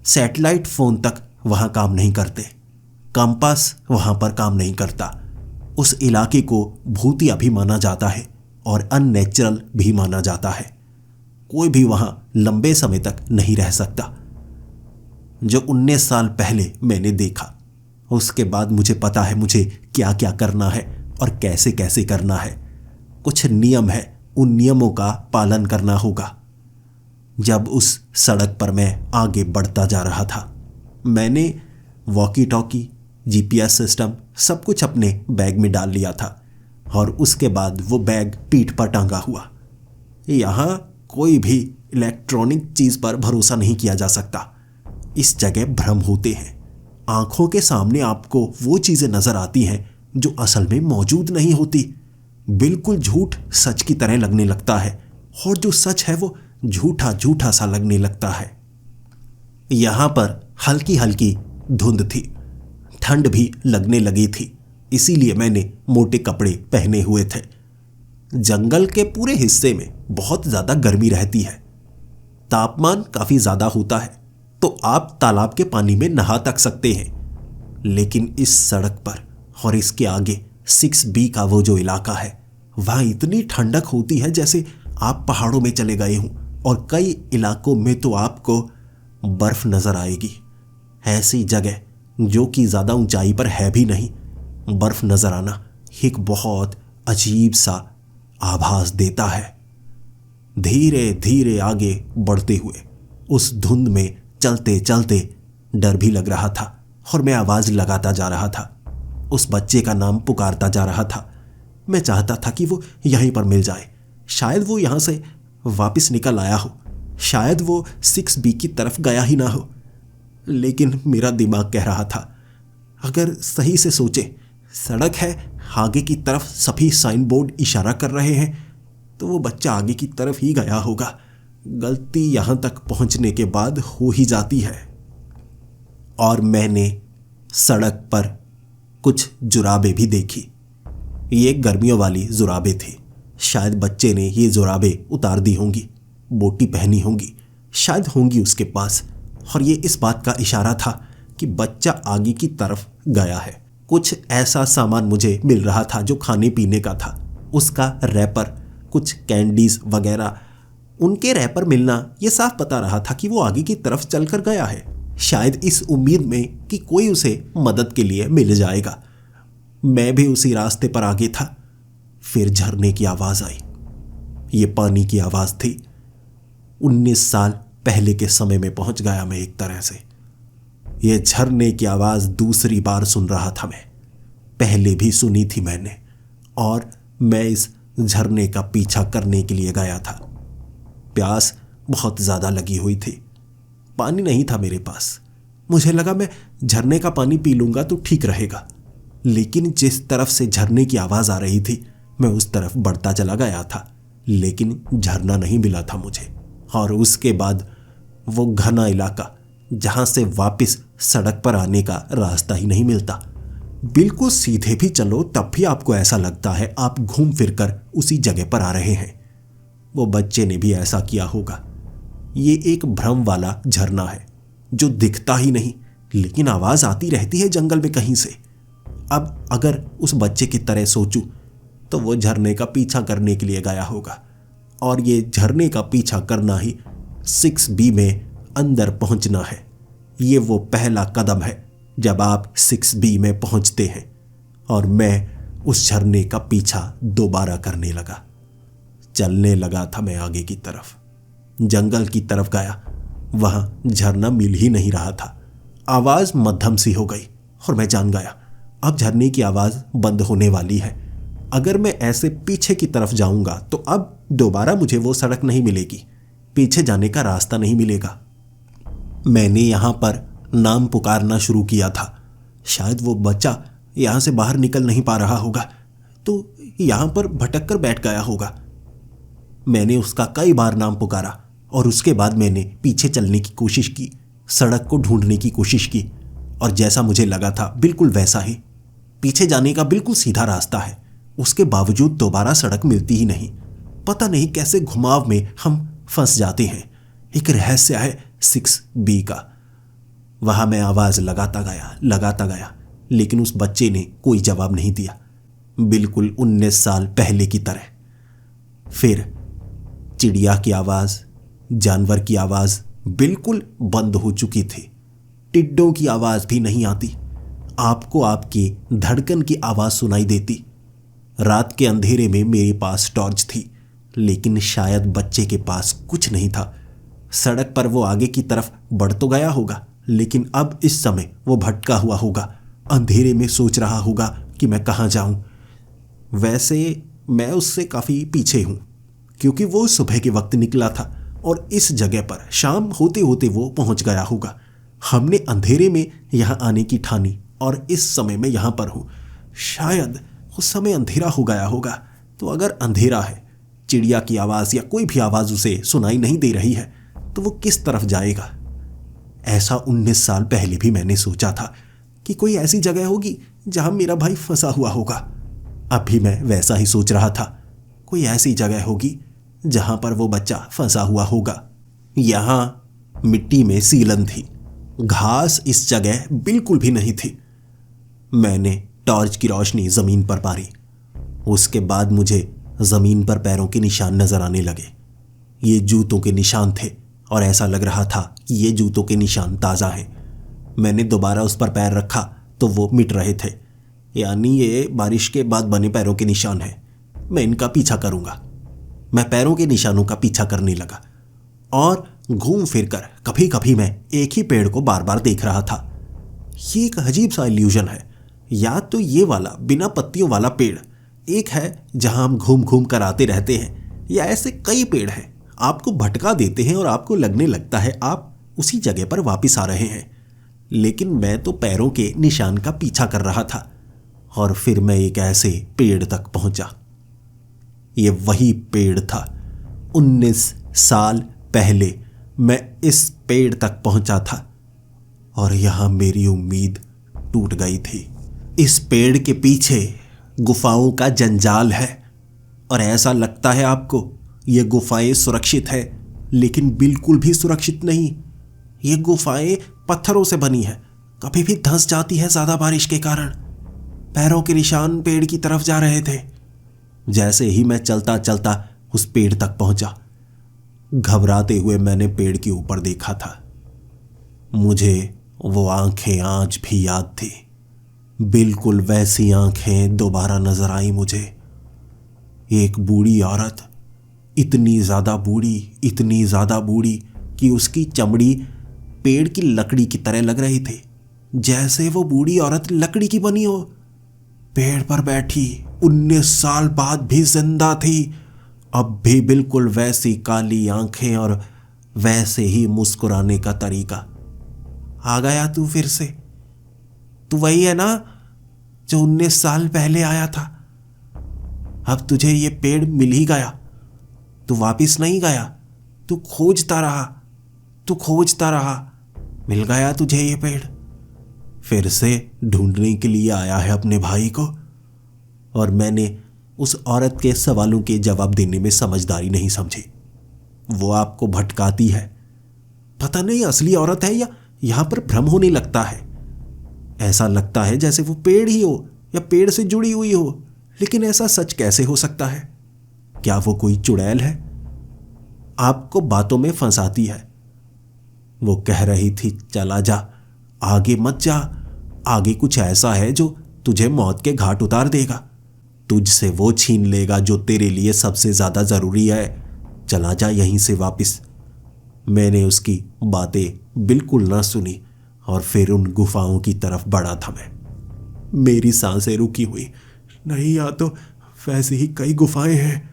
सैटेलाइट फोन तक वहां काम नहीं करते, कंपास वहां पर काम नहीं करता। उस इलाके को भूतिया भी माना जाता है और अननेचुरल भी माना जाता है। कोई भी वहां लंबे समय तक नहीं रह सकता। जो 19 साल पहले मैंने देखा, उसके बाद मुझे पता है मुझे क्या क्या करना है और कैसे कैसे करना है। कुछ नियम है, उन नियमों का पालन करना होगा। जब उस सड़क पर मैं आगे बढ़ता जा रहा था, मैंने वॉकी टॉकी, GPS सिस्टम सब कुछ अपने बैग में डाल लिया था, और उसके बाद वो बैग पीठ पर टांगा हुआ। यहाँ कोई भी इलेक्ट्रॉनिक चीज़ पर भरोसा नहीं किया जा सकता। इस जगह भ्रम होते हैं। आंखों के सामने आपको वो चीज़ें नज़र आती हैं जो असल में मौजूद नहीं होती। बिल्कुल झूठ सच की तरह लगने लगता है और जो सच है वो झूठा झूठा सा लगने लगता है। यहां पर हल्की हल्की धुंध थी, ठंड भी लगने लगी थी, इसीलिए मैंने मोटे कपड़े पहने हुए थे। जंगल के पूरे हिस्से में बहुत ज्यादा गर्मी रहती है, तापमान काफी ज्यादा होता है, तो आप तालाब के पानी में नहा तक सकते हैं। लेकिन इस सड़क पर और इसके आगे 6B का वो जो इलाका है, वहां इतनी ठंडक होती है जैसे आप पहाड़ों में चले गए हों, और कई इलाकों में तो आपको बर्फ नजर आएगी। ऐसी जगह जो कि ज्यादा ऊंचाई पर है भी नहीं, बर्फ नजर आना एक बहुत अजीब सा आभास देता है। धीरे धीरे आगे बढ़ते हुए उस धुंध में चलते चलते डर भी लग रहा था और मैं आवाज लगाता जा रहा था। उस बच्चे का नाम पुकारता जा रहा था। मैं चाहता था कि वो यहीं पर मिल जाए, शायद वो यहां से वापस निकल आया हो, शायद वो 6B की तरफ गया ही ना हो। लेकिन मेरा दिमाग कह रहा था, अगर सही से सोचे, सड़क है, आगे की तरफ सभी साइन बोर्ड इशारा कर रहे हैं, तो वो बच्चा आगे की तरफ ही गया होगा। गलती यहां तक पहुंचने के बाद हो ही जाती है। और मैंने सड़क पर कुछ जुराबें भी देखी। ये गर्मियों वाली जुराबें थी। शायद बच्चे ने ये जुराबें उतार दी होंगी, बोटी पहनी होंगी, शायद होंगी उसके पास, और ये इस बात का इशारा था कि बच्चा आगे की तरफ गया है। कुछ ऐसा सामान मुझे मिल रहा था जो खाने पीने का था, उसका रैपर, कुछ कैंडीज वगैरह। उनके रैपर मिलना ये साफ बता रहा था कि वो आगे की तरफ चलकर गया है, शायद इस उम्मीद में कि कोई उसे मदद के लिए मिल जाएगा। मैं भी उसी रास्ते पर आगे था। फिर झरने की आवाज आई। ये पानी की आवाज थी। 19 साल पहले के समय में पहुंच गया मैं एक तरह से। ये झरने की आवाज दूसरी बार सुन रहा था मैं। पहले भी सुनी थी मैंने, और मैं इस झरने का पीछा करने के लिए गया था। प्यास बहुत ज्यादा लगी हुई थी। पानी नहीं था मेरे पास। मुझे लगा मैं झरने का पानी पी लूंगा तो ठीक रहेगा। लेकिन जिस तरफ से झरने की आवाज आ रही थी, मैं उस तरफ बढ़ता चला गया था, लेकिन झरना नहीं मिला था मुझे। और उसके बाद वो घना इलाका जहां से वापस सड़क पर आने का रास्ता ही नहीं मिलता। बिल्कुल सीधे भी चलो तब भी आपको ऐसा लगता है आप घूम फिर कर उसी जगह पर आ रहे हैं। वो बच्चे ने भी ऐसा किया होगा। ये एक भ्रम वाला झरना है जो दिखता ही नहीं, लेकिन आवाज आती रहती है जंगल में कहीं से। अब अगर उस बच्चे की तरह सोचूं तो वो झरने का पीछा करने के लिए गया होगा, और ये झरने का पीछा करना ही 6B में अंदर पहुंचना है। ये वो पहला कदम है जब आप 6B में पहुंचते हैं। और मैं उस झरने का पीछा दोबारा करने लगा। चलने लगा था मैं आगे की तरफ। जंगल की तरफ गया, वहां झरना मिल ही नहीं रहा था। आवाज मध्यम सी हो गई और मैं जान गया अब झरने की आवाज बंद होने वाली है। अगर मैं ऐसे पीछे की तरफ जाऊंगा तो अब दोबारा मुझे वो सड़क नहीं मिलेगी, पीछे जाने का रास्ता नहीं मिलेगा। मैंने यहां पर नाम पुकारना शुरू किया था। शायद वो बच्चा यहां से बाहर निकल नहीं पा रहा होगा, तो यहां पर भटक कर बैठ गया होगा। मैंने उसका कई बार नाम पुकारा और उसके बाद मैंने पीछे चलने की कोशिश की, सड़क को ढूंढने की कोशिश की, और जैसा मुझे लगा था बिल्कुल वैसा ही। पीछे जाने का बिल्कुल सीधा रास्ता है, उसके बावजूद दोबारा सड़क मिलती ही नहीं। पता नहीं कैसे घुमाव में हम फंस जाते हैं। एक रहस्य है 6B का। वहां मैं आवाज लगाता गया, लेकिन उस बच्चे ने कोई जवाब नहीं दिया, बिल्कुल 19 साल पहले की तरह। फिर चिड़िया की आवाज, जानवर की आवाज बिल्कुल बंद हो चुकी थी। टिड्डों की आवाज भी नहीं आती। आपको आपकी धड़कन की आवाज सुनाई देती। रात के अंधेरे में मेरे पास टॉर्च थी, लेकिन शायद बच्चे के पास कुछ नहीं था। सड़क पर वो आगे की तरफ बढ़ तो गया होगा, लेकिन अब इस समय वो भटका हुआ होगा, अंधेरे में सोच रहा होगा कि मैं कहाँ जाऊं। वैसे मैं उससे काफी पीछे हूं, क्योंकि वो सुबह के वक्त निकला था और इस जगह पर शाम होते होते वो पहुंच गया होगा। हमने अंधेरे में यहां आने की ठानी और इस समय मैं यहां पर हूं। शायद उस समय अंधेरा हो गया होगा, तो अगर अंधेरा है, चिड़िया की आवाज़ या कोई भी आवाज़ उसे सुनाई नहीं दे रही है, तो वो किस तरफ जाएगा? ऐसा 19 साल पहले भी मैंने सोचा था कि कोई ऐसी जगह होगी जहां मेरा भाई फंसा हुआ होगा। अब भी मैं वैसा ही सोच रहा था, कोई ऐसी जगह होगी जहां पर वो बच्चा फंसा हुआ होगा। यहां मिट्टी में सीलन थी, घास इस जगह बिल्कुल भी नहीं थी। मैंने टॉर्च की रोशनी जमीन पर मारी। उसके बाद मुझे जमीन पर पैरों के निशान नजर आने लगे। ये जूतों के निशान थे और ऐसा लग रहा था कि ये जूतों के निशान ताज़ा हैं। मैंने दोबारा उस पर पैर रखा तो वो मिट रहे थे, यानी ये बारिश के बाद बने पैरों के निशान हैं। मैं इनका पीछा करूंगा। मैं पैरों के निशानों का पीछा करने लगा और घूम फिर कर कभी कभी मैं एक ही पेड़ को बार बार देख रहा था। ये एक अजीब सा इल्यूजन है। या तो ये वाला बिना पत्तियों वाला पेड़ एक है जहां हम घूम घूम कर आते रहते हैं, या ऐसे कई पेड़ हैं आपको भटका देते हैं और आपको लगने लगता है आप उसी जगह पर वापस आ रहे हैं। लेकिन मैं तो पैरों के निशान का पीछा कर रहा था और फिर मैं एक ऐसे पेड़ तक पहुंचा। ये वही पेड़ था। 19 साल पहले मैं इस पेड़ तक पहुंचा था और यहां मेरी उम्मीद टूट गई थी। इस पेड़ के पीछे गुफाओं का जंजाल है और ऐसा लगता है आपको ये गुफाएं सुरक्षित है, लेकिन बिल्कुल भी सुरक्षित नहीं। ये गुफाएं पत्थरों से बनी है, कभी भी धंस जाती है ज्यादा बारिश के कारण। पैरों के निशान पेड़ की तरफ जा रहे थे। जैसे ही मैं चलता चलता उस पेड़ तक पहुंचा, घबराते हुए मैंने पेड़ के ऊपर देखा था। मुझे वो आंखें आज भी याद थी। बिल्कुल वैसी आंखें दोबारा नजर आई मुझे। एक बूढ़ी औरत, इतनी ज्यादा बूढ़ी कि उसकी चमड़ी पेड़ की लकड़ी की तरह लग रही थी, जैसे वो बूढ़ी औरत लकड़ी की बनी हो। पेड़ पर बैठी 19 साल बाद भी जिंदा थी। अब भी बिल्कुल वैसी काली आंखें और वैसे ही मुस्कुराने का तरीका। आ गया तू फिर से? तू वही है ना जो 19 साल पहले आया था? अब तुझे ये पेड़ मिल ही गया। तू वापिस नहीं गया, तू खोजता रहा। मिल गया तुझे ये पेड़। फिर से ढूंढने के लिए आया है अपने भाई को। और मैंने उस औरत के सवालों के जवाब देने में समझदारी नहीं समझी। वो आपको भटकाती है। पता नहीं असली औरत है या यहां पर भ्रम होने लगता है। ऐसा लगता है जैसे वो पेड़ ही हो या पेड़ से जुड़ी हुई हो, लेकिन ऐसा सच कैसे हो सकता है? क्या वो कोई चुड़ैल है? आपको बातों में फंसाती है। वो कह रही थी, चला जा, आगे मत जा, आगे कुछ ऐसा है जो तुझे मौत के घाट उतार देगा। तुझसे वो छीन लेगा जो तेरे लिए सबसे ज्यादा जरूरी है। चला जा यहीं से वापस। मैंने उसकी बातें बिल्कुल ना सुनी और फिर उन गुफाओं की तरफ बढ़ा था मैं। मेरी सांसें रुकी हुई। नहीं, या तो वैसी ही कई गुफाएं हैं।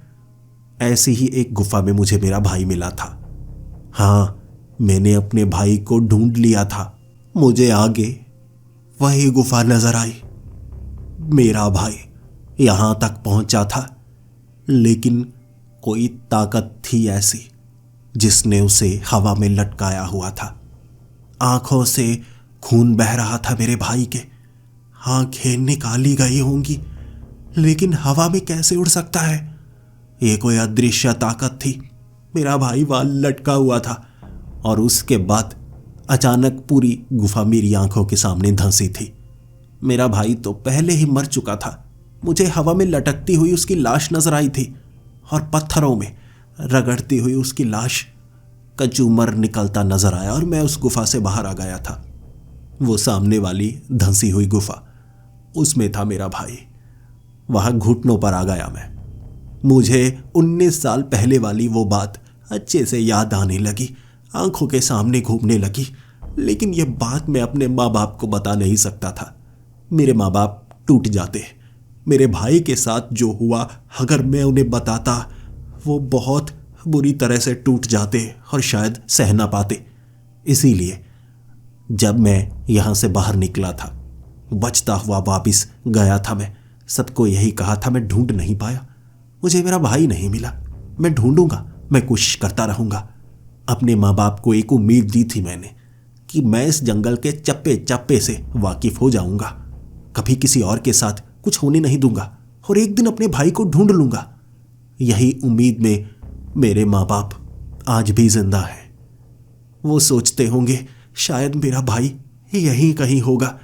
ऐसी ही एक गुफा में मुझे मेरा भाई मिला था। हाँ, मैंने अपने भाई को ढूंढ लिया था। मुझे आगे वही गुफा नजर आई। मेरा भाई यहां तक पहुंचा था, लेकिन कोई ताकत थी ऐसी जिसने उसे हवा में लटकाया हुआ था। आंखों से खून बह रहा था मेरे भाई के। आंखें निकाली गई होंगी, लेकिन हवा में कैसे उड़ सकता है? ये कोई अदृश्य ताकत थी। मेरा भाई वहां लटका हुआ था और उसके बाद अचानक पूरी गुफा मेरी आंखों के सामने धंसी थी। मेरा भाई तो पहले ही मर चुका था। मुझे हवा में लटकती हुई उसकी लाश नजर आई थी और पत्थरों में रगड़ती हुई उसकी लाश का चूमर निकलता नजर आया और मैं उस गुफा से बाहर आ गया था। वो सामने वाली धंसी हुई गुफा, उसमें था मेरा भाई। वहां घुटनों पर आ गया मैं। मुझे 19 साल पहले वाली वो बात अच्छे से याद आने लगी, आंखों के सामने घूमने लगी। लेकिन यह बात मैं अपने माँ बाप को बता नहीं सकता था। मेरे माँ बाप टूट जाते। मेरे भाई के साथ जो हुआ अगर मैं उन्हें बताता, वो बहुत बुरी तरह से टूट जाते और शायद सह ना पाते। इसीलिए जब मैं यहाँ से बाहर निकला था, बचता हुआ वापस गया था मैं। सबको यही कहा था, मैं ढूंढ नहीं पाया। मुझे मेरा भाई नहीं मिला। मैं ढूंढूंगा, मैं कोशिश करता रहूंगा। अपने माँ बाप को एक उम्मीद दी थी मैंने कि मैं इस जंगल के चप्पे चप्पे से वाकिफ हो जाऊंगा, कभी किसी और के साथ कुछ होने नहीं दूंगा और एक दिन अपने भाई को ढूंढ लूंगा। यही उम्मीद में मेरे माँ बाप आज भी जिंदा हैं। वो सोचते होंगे शायद मेरा भाई यहीं कहीं होगा,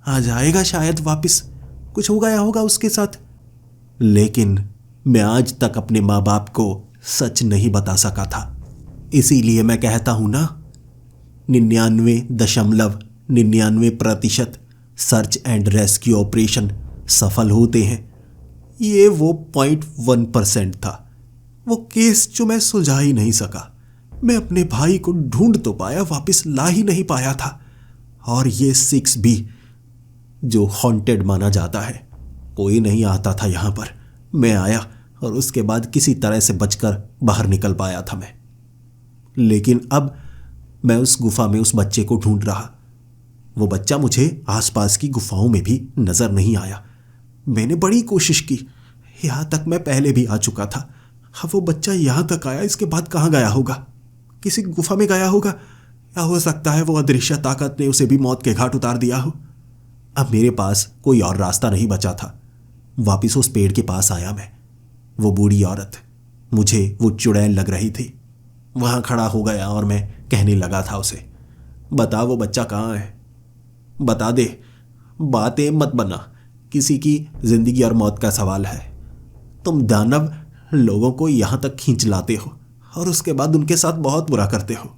आ जाएगा शायद वापस, कुछ हो गया होगा उसके साथ। लेकिन मैं आज तक अपने माँ बाप को सच नहीं बता सका था। इसीलिए मैं कहता हूं ना, 99.99% सर्च एंड रेस्क्यू ऑपरेशन सफल होते हैं। ये वो 0.1% था, वो केस जो मैं सुलझा ही नहीं सका। मैं अपने भाई को ढूंढ तो पाया, वापस ला ही नहीं पाया था। और ये 6B जो हॉन्टेड माना जाता है, कोई नहीं आता था यहां पर। मैं आया और उसके बाद किसी तरह से बचकर बाहर निकल पाया था मैं। लेकिन अब मैं उस गुफा में उस बच्चे को ढूंढ रहा। वो बच्चा मुझे आसपास की गुफाओं में भी नजर नहीं आया। मैंने बड़ी कोशिश की, यहां तक मैं पहले भी आ चुका था। अब वो बच्चा यहां तक आया, इसके बाद कहां गया होगा? किसी गुफा में गया होगा, या हो सकता है वो अदृश्य ताकत ने उसे भी मौत के घाट उतार दिया हो। अब मेरे पास कोई और रास्ता नहीं बचा था। वापिस उस पेड़ के पास आया मैं। वो बूढ़ी औरत मुझे वो चुड़ैल लग रही थी। वहां खड़ा हो गया और मैं कहने लगा था उसे, बता वो बच्चा कहाँ है, बता दे, बातें मत बना, किसी की जिंदगी और मौत का सवाल है। तुम दानव लोगों को यहां तक खींच लाते हो और उसके बाद उनके साथ बहुत बुरा करते हो।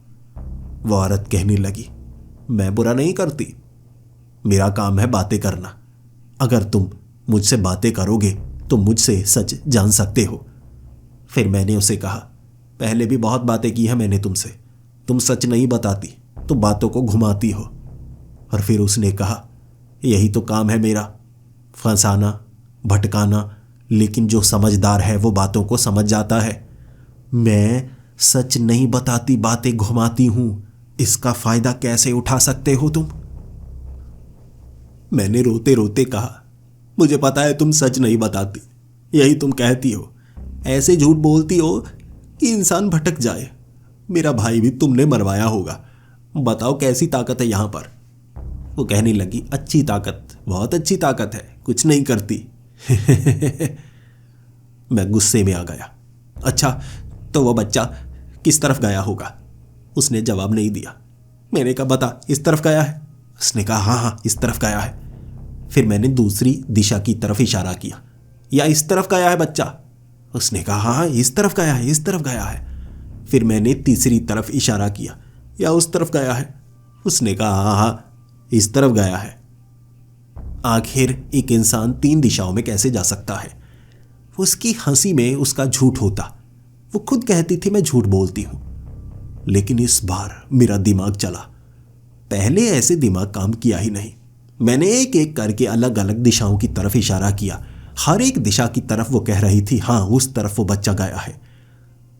वो औरत कहने लगी, मैं बुरा नहीं करती, मेरा काम है बातें करना। अगर तुम मुझसे बातें करोगे तो मुझसे सच जान सकते हो। फिर मैंने उसे कहा, पहले भी बहुत बातें की हैं मैंने तुमसे, तुम सच नहीं बताती, तुम बातों को घुमाती हो। और फिर उसने कहा, यही तो काम है मेरा, फंसाना, भटकाना। लेकिन जो समझदार है वो बातों को समझ जाता है। मैं सच नहीं बताती, बातें घुमाती हूं, इसका फायदा कैसे उठा सकते हो तुम? मैंने रोते रोते कहा, मुझे पता है तुम सच नहीं बताती, यही तुम कहती हो, ऐसे झूठ बोलती हो कि इंसान भटक जाए। मेरा भाई भी तुमने मरवाया होगा, बताओ कैसी ताकत है यहां पर? वो कहने लगी, अच्छी ताकत, बहुत अच्छी ताकत है, कुछ नहीं करती। मैं गुस्से में आ गया। अच्छा, तो वो बच्चा किस तरफ गया होगा? उसने जवाब नहीं दिया। मैंने कहा, बता, इस तरफ गया है? उसने कहा, हाँ हाँ, इस तरफ गया है। फिर मैंने दूसरी दिशा की तरफ इशारा किया, या इस तरफ गया है बच्चा? उसने कहा, हाँ हाँ, इस तरफ गया है, इस तरफ गया है। फिर मैंने तीसरी तरफ इशारा किया, या उस तरफ गया है? उसने कहा, हाँ हाँ, इस तरफ गया है। आखिर एक इंसान 3 दिशाओं में कैसे जा सकता है? उसकी हंसी में उसका झूठ होता। वो खुद कहती थी मैं झूठ बोलती हूं। लेकिन इस बार मेरा दिमाग चला। पहले ऐसे दिमाग काम किया ही नहीं। मैंने एक एक करके अलग अलग दिशाओं की तरफ इशारा किया। हर एक दिशा की तरफ वो कह रही थी, हाँ उस तरफ वो बच्चा गया है।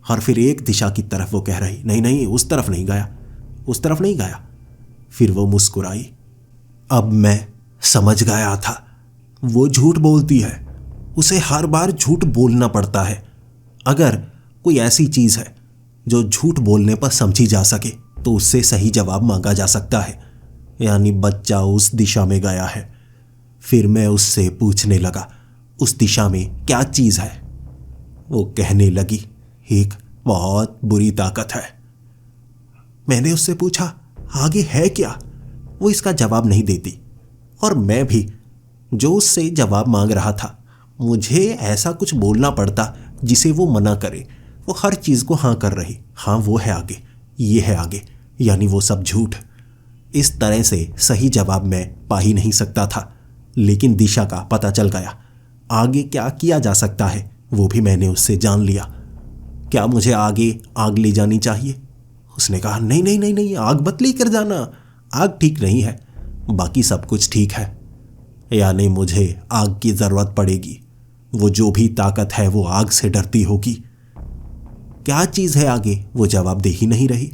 और फिर एक दिशा की तरफ वो कह रही, नहीं नहीं, उस तरफ नहीं गया, उस तरफ नहीं गया। फिर वो मुस्कुराई। अब मैं समझ गया था, वो झूठ बोलती है, उसे हर बार झूठ बोलना पड़ता है। अगर कोई ऐसी चीज है जो झूठ बोलने पर समझी जा सके तो उससे सही जवाब मांगा जा सकता है, यानी बच्चा उस दिशा में गया है। फिर मैं उससे पूछने लगा, उस दिशा में क्या चीज है? वो कहने लगी, एक बहुत बुरी ताकत है। मैंने उससे पूछा, आगे है क्या? वो इसका जवाब नहीं देती। और मैं भी जो उससे जवाब मांग रहा था, मुझे ऐसा कुछ बोलना पड़ता जिसे वो मना करे। वो हर चीज को हाँ कर रही, हाँ वो है आगे, ये है आगे, यानी वो सब झूठ। इस तरह से सही जवाब मैं पा ही नहीं सकता था। लेकिन दिशा का पता चल गया। आगे क्या किया जा सकता है वो भी मैंने उससे जान लिया। क्या मुझे आगे आग ले जानी चाहिए? उसने कहा, नहीं नहीं नहीं नहीं, आग मत लेकर जाना, आग ठीक नहीं है, बाकी सब कुछ ठीक है। यानी मुझे आग की जरूरत पड़ेगी। वो जो भी ताकत है वो आग से डरती होगी। क्या चीज है आगे, वो जवाब दे ही नहीं रही।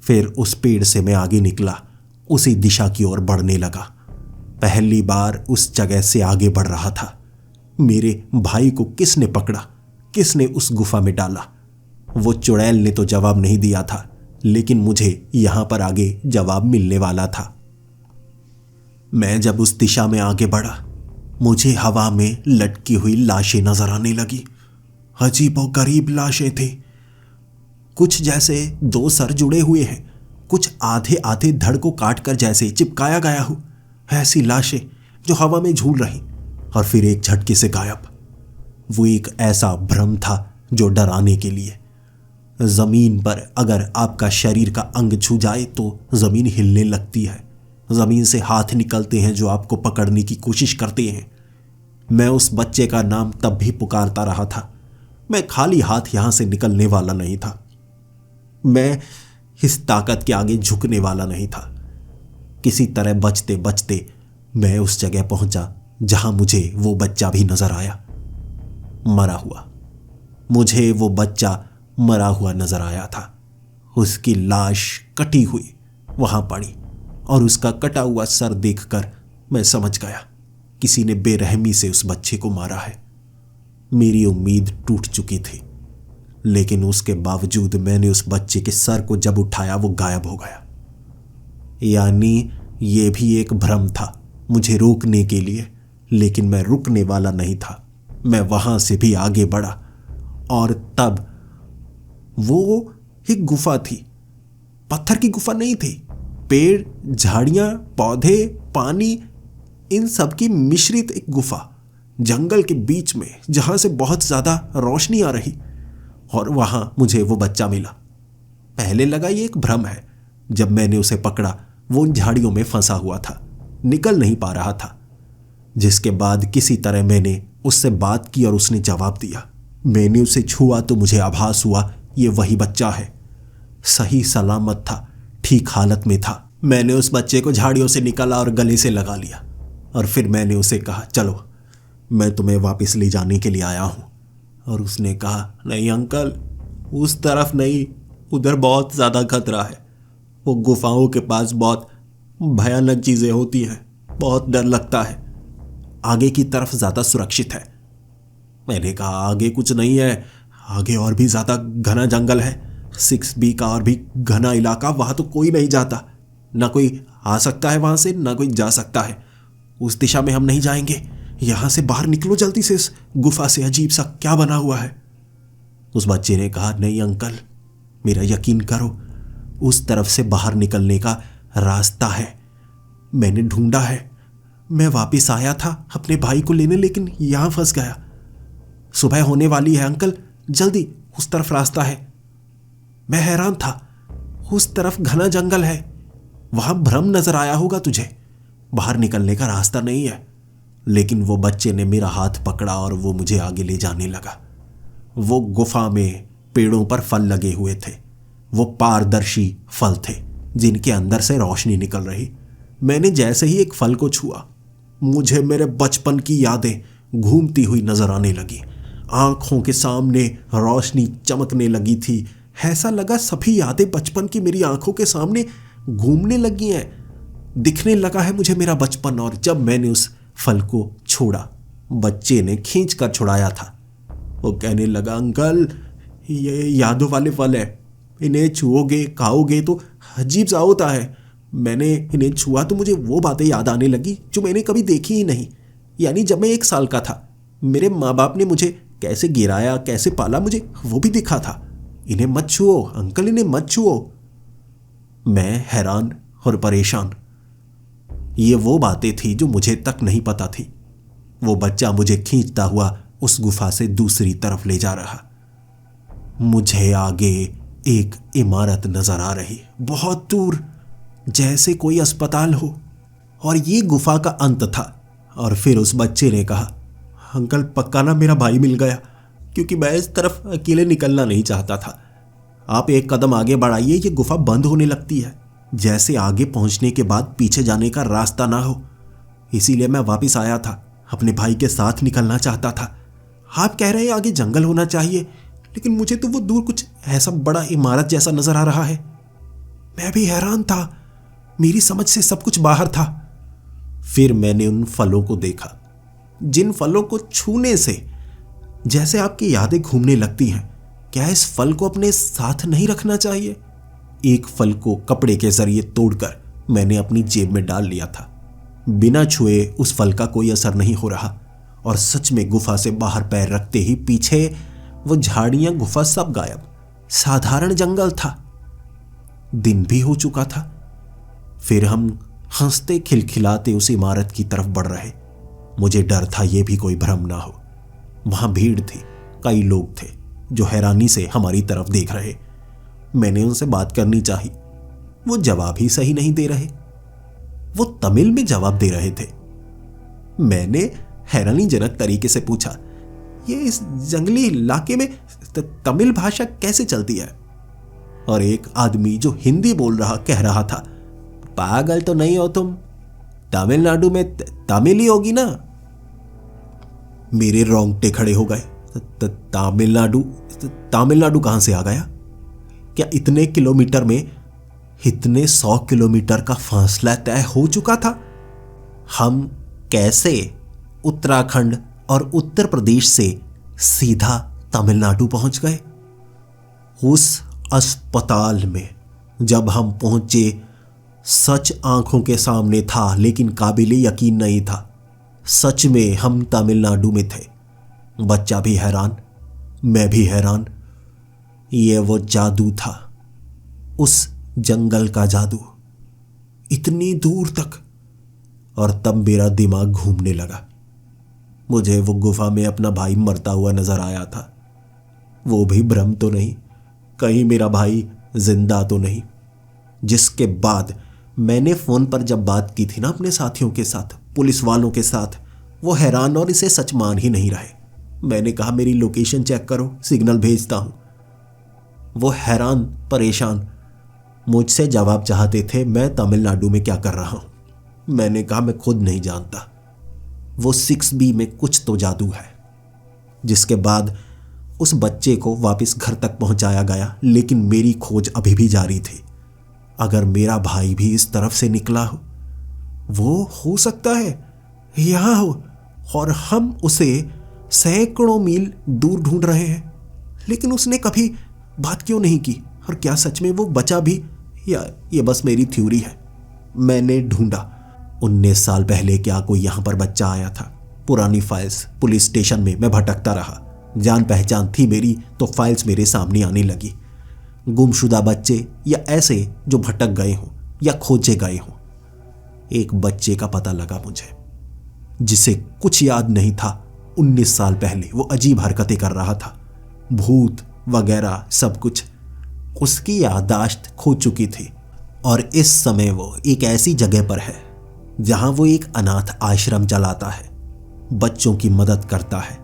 फिर उस पेड़ से मैं आगे निकला, उसी दिशा की ओर बढ़ने लगा। पहली बार उस जगह से आगे बढ़ रहा था। मेरे भाई को किसने पकड़ा, किसने उस गुफा में डाला? वो चुड़ैल ने तो जवाब नहीं दिया था, लेकिन मुझे यहां पर आगे जवाब मिलने वाला था। मैं जब उस दिशा में आगे बढ़ा, मुझे हवा में लटकी हुई लाशें नजर आने लगी। अजीबोगरीब लाशें थी। कुछ जैसे दो सर जुड़े हुए हैं, कुछ आधे आधे धड़ को काट कर जैसे चिपकाया गया हो, ऐसी लाशें जो हवा में झूल रही और फिर एक झटके से गायब। वो एक ऐसा भ्रम था जो डराने के लिए। जमीन पर अगर आपका शरीर का अंग छू जाए तो जमीन हिलने लगती है, जमीन से हाथ निकलते हैं जो आपको पकड़ने की कोशिश करते हैं। मैं उस बच्चे का नाम तब भी पुकारता रहा था। मैं खाली हाथ यहां से निकलने वाला नहीं था। मैं इस ताकत के आगे झुकने वाला नहीं था। किसी तरह बचते बचते मैं उस जगह पहुंचा जहां मुझे वो बच्चा भी नजर आया, मरा हुआ। मुझे वो बच्चा मरा हुआ नजर आया था। उसकी लाश कटी हुई वहां पड़ी और उसका कटा हुआ सर देखकर मैं समझ गया किसी ने बेरहमी से उस बच्चे को मारा है। मेरी उम्मीद टूट चुकी थी, लेकिन उसके बावजूद मैंने उस बच्चे के सर को जब उठाया वो गायब हो गया। यानी ये भी एक भ्रम था मुझे रोकने के लिए, लेकिन मैं रुकने वाला नहीं था। मैं वहां से भी आगे बढ़ा और तब वो एक गुफा थी। पत्थर की गुफा नहीं थी। पेड़, झाड़ियां, पौधे, पानी, इन सब की मिश्रित एक गुफा, जंगल के बीच में जहां से बहुत ज्यादा रोशनी आ रही। और वहां मुझे वो बच्चा मिला। पहले लगा ये एक भ्रम है। जब मैंने उसे पकड़ा वो उन झाड़ियों में फंसा हुआ था, निकल नहीं पा रहा था। जिसके बाद किसी तरह मैंने उससे बात की और उसने जवाब दिया। मैंने उसे छुआ तो मुझे आभास हुआ ये वही बच्चा है। सही सलामत था, ठीक हालत में था। मैंने उस बच्चे को झाड़ियों से निकाला और गले से लगा लिया और फिर मैंने उसे कहा, चलो मैं तुम्हें वापस ले जाने के लिए आया हूं। और उसने कहा, नहीं अंकल, उस तरफ नहीं, उधर बहुत ज्यादा खतरा है। वो गुफाओं के पास बहुत भयानक चीजें होती हैं, बहुत डर लगता है। आगे की तरफ ज्यादा सुरक्षित है। मैंने कहा, आगे कुछ नहीं है, आगे और भी ज्यादा घना जंगल है, 6B का और भी घना इलाका। वहां तो कोई नहीं जाता, ना कोई आ सकता है वहां से, ना कोई जा सकता है। उस दिशा में हम नहीं जाएंगे। यहां से बाहर निकलो जल्दी से, इस गुफा से अजीब सा क्या बना हुआ है। उस बच्चे ने कहा, नहीं अंकल, मेरा यकीन करो, उस तरफ से बाहर निकलने का रास्ता है। मैंने ढूंढा है। मैं वापस आया था अपने भाई को लेने, लेकिन यहां फंस गया। सुबह होने वाली है अंकल, जल्दी, उस तरफ रास्ता है। मैं हैरान था। उस तरफ घना जंगल है, वहां भ्रम नजर आया होगा तुझे, बाहर निकलने का रास्ता नहीं है। लेकिन वो बच्चे ने मेरा हाथ पकड़ा और वो मुझे आगे ले जाने लगा। वो गुफा में पेड़ों पर फल लगे हुए थे। वो पारदर्शी फल थे जिनके अंदर से रोशनी निकल रही। मैंने जैसे ही एक फल को छुआ, मुझे मेरे बचपन की यादें घूमती हुई नजर आने लगी। आंखों के सामने रोशनी चमकने लगी थी। ऐसा लगा सभी यादें बचपन की मेरी आंखों के सामने घूमने लगी हैं। दिखने लगा है मुझे मेरा बचपन। और जब मैंने उस फल को छोड़ा, बच्चे ने खींच कर छुड़ाया था। वो कहने लगा, अंकल, ये यादों वाले फल है, इन्हें छुओगे खाओगे तो अजीब सा होता है। मैंने इन्हें छुआ तो मुझे वो बातें याद आने लगी जो मैंने कभी देखी ही नहीं। यानी जब मैं 1 साल का था, मेरे माँ बाप ने मुझे कैसे गिराया, कैसे पाला, मुझे वो भी दिखा था। इन्हें मत छुओ अंकल, इन्हें मत छुओ। मैं हैरान और परेशान। ये वो बातें थी जो मुझे तक नहीं पता थी। वो बच्चा मुझे खींचता हुआ उस गुफा से दूसरी तरफ ले जा रहा। मुझे आगे एक इमारत नजर आ रही, बहुत दूर, जैसे कोई अस्पताल हो, और ये गुफा का अंत था। और फिर उस बच्चे ने कहा, अंकल पक्का ना मेरा भाई मिल गया, क्योंकि मैं इस तरफ अकेले निकलना नहीं चाहता था। आप एक कदम आगे बढ़ाइए, ये गुफा बंद होने लगती है, जैसे आगे पहुंचने के बाद पीछे जाने का रास्ता ना हो। इसीलिए मैं वापस आया था, अपने भाई के साथ निकलना चाहता था। आप कह रहे हैं आगे जंगल होना चाहिए, लेकिन मुझे तो वो दूर कुछ ऐसा बड़ा इमारत जैसा नजर आ रहा है। मैं भी हैरान था, मेरी समझ से सब कुछ बाहर था। फिर मैंने उन फलों को देखा, जिन फलों को छूने से जैसे आपकी यादें घूमने लगती हैं। क्या इस फल को अपने साथ नहीं रखना चाहिए? एक फल को कपड़े के जरिए तोड़कर मैंने अपनी जेब में डाल लिया था। बिना छुए उस फल का कोई असर नहीं हो रहा, और सच में गुफा से बाहर पैर रखते ही पीछे वो झाड़ियां, गुफा सब गायब। साधारण जंगल था। दिन भी हो चुका था। फिर हम हंसते खिलखिलाते उस इमारत की तरफ बढ़ रहे। मुझे डर था ये भी कोई भ्रम ना हो। वहां भीड़ थी, कई लोग थे जो हैरानी से हमारी तरफ देख रहे। मैंने उनसे बात करनी चाही, वो जवाब ही सही नहीं दे रहे। वो तमिल में जवाब दे रहे थे। मैंने हैरानीजनक तरीके से पूछा, ये इस जंगली इलाके में तमिल भाषा कैसे चलती है? और एक आदमी जो हिंदी बोल रहा कह रहा था, पागल तो नहीं हो तुम, तमिलनाडु में तमिल ही होगी ना। मेरे रोंगटे खड़े हो गए। तमिलनाडु कहां से आ गया? क्या इतने किलोमीटर में इतने 100 किलोमीटर का फासला तय हो चुका था? हम कैसे उत्तराखंड और उत्तर प्रदेश से सीधा तमिलनाडु पहुंच गए? उस अस्पताल में जब हम पहुंचे, सच आंखों के सामने था, लेकिन काबिले यकीन नहीं था। सच में हम तमिलनाडु में थे। बच्चा भी हैरान, मैं भी हैरान। ये वो जादू था, उस जंगल का जादू, इतनी दूर तक। और तब मेरा दिमाग घूमने लगा। मुझे वो गुफा में अपना भाई मरता हुआ नजर आया था। वो भी भ्रम तो नहीं, कहीं मेरा भाई जिंदा तो नहीं। जिसके बाद मैंने फोन पर जब बात की थी ना अपने साथियों के साथ, पुलिस वालों के साथ, वो हैरान और इसे सच मान ही नहीं रहे। मैंने कहा मेरी लोकेशन चेक करो, सिग्नल भेजता हूं। वो हैरान परेशान मुझसे जवाब चाहते थे, मैं तमिलनाडु में क्या कर रहा हूं। मैंने कहा मैं खुद नहीं जानता, वो 6B में कुछ तो जादू है। जिसके बाद उस बच्चे को वापस घर तक पहुंचाया गया, लेकिन मेरी खोज अभी भी जारी थी। अगर मेरा भाई भी इस तरफ से निकला हो, वो हो सकता है यहां हो, और हम उसे सैकड़ों मील दूर ढूंढ रहे हैं। लेकिन उसने कभी बात क्यों नहीं की? और क्या सच में वो बचा भी, या ये बस मेरी थ्योरी है? मैंने ढूंढा। 19 साल पहले क्या कोई यहां पर बच्चा आया था? पुरानी फाइल्स, पुलिस स्टेशन में मैं भटकता रहा। जान पहचान थी मेरी तो फाइल्स मेरे सामने आने लगी। गुमशुदा बच्चे, या ऐसे जो भटक गए हों या खोजे गए हों। एक बच्चे का पता लगा मुझे, जिसे कुछ याद नहीं था। 19 साल पहले वो अजीब हरकतें कर रहा था, भूत वगैरह सब कुछ। उसकी याददाश्त खो चुकी थी, और इस समय वो एक ऐसी जगह पर है जहां वो एक अनाथ आश्रम चलाता है, बच्चों की मदद करता है।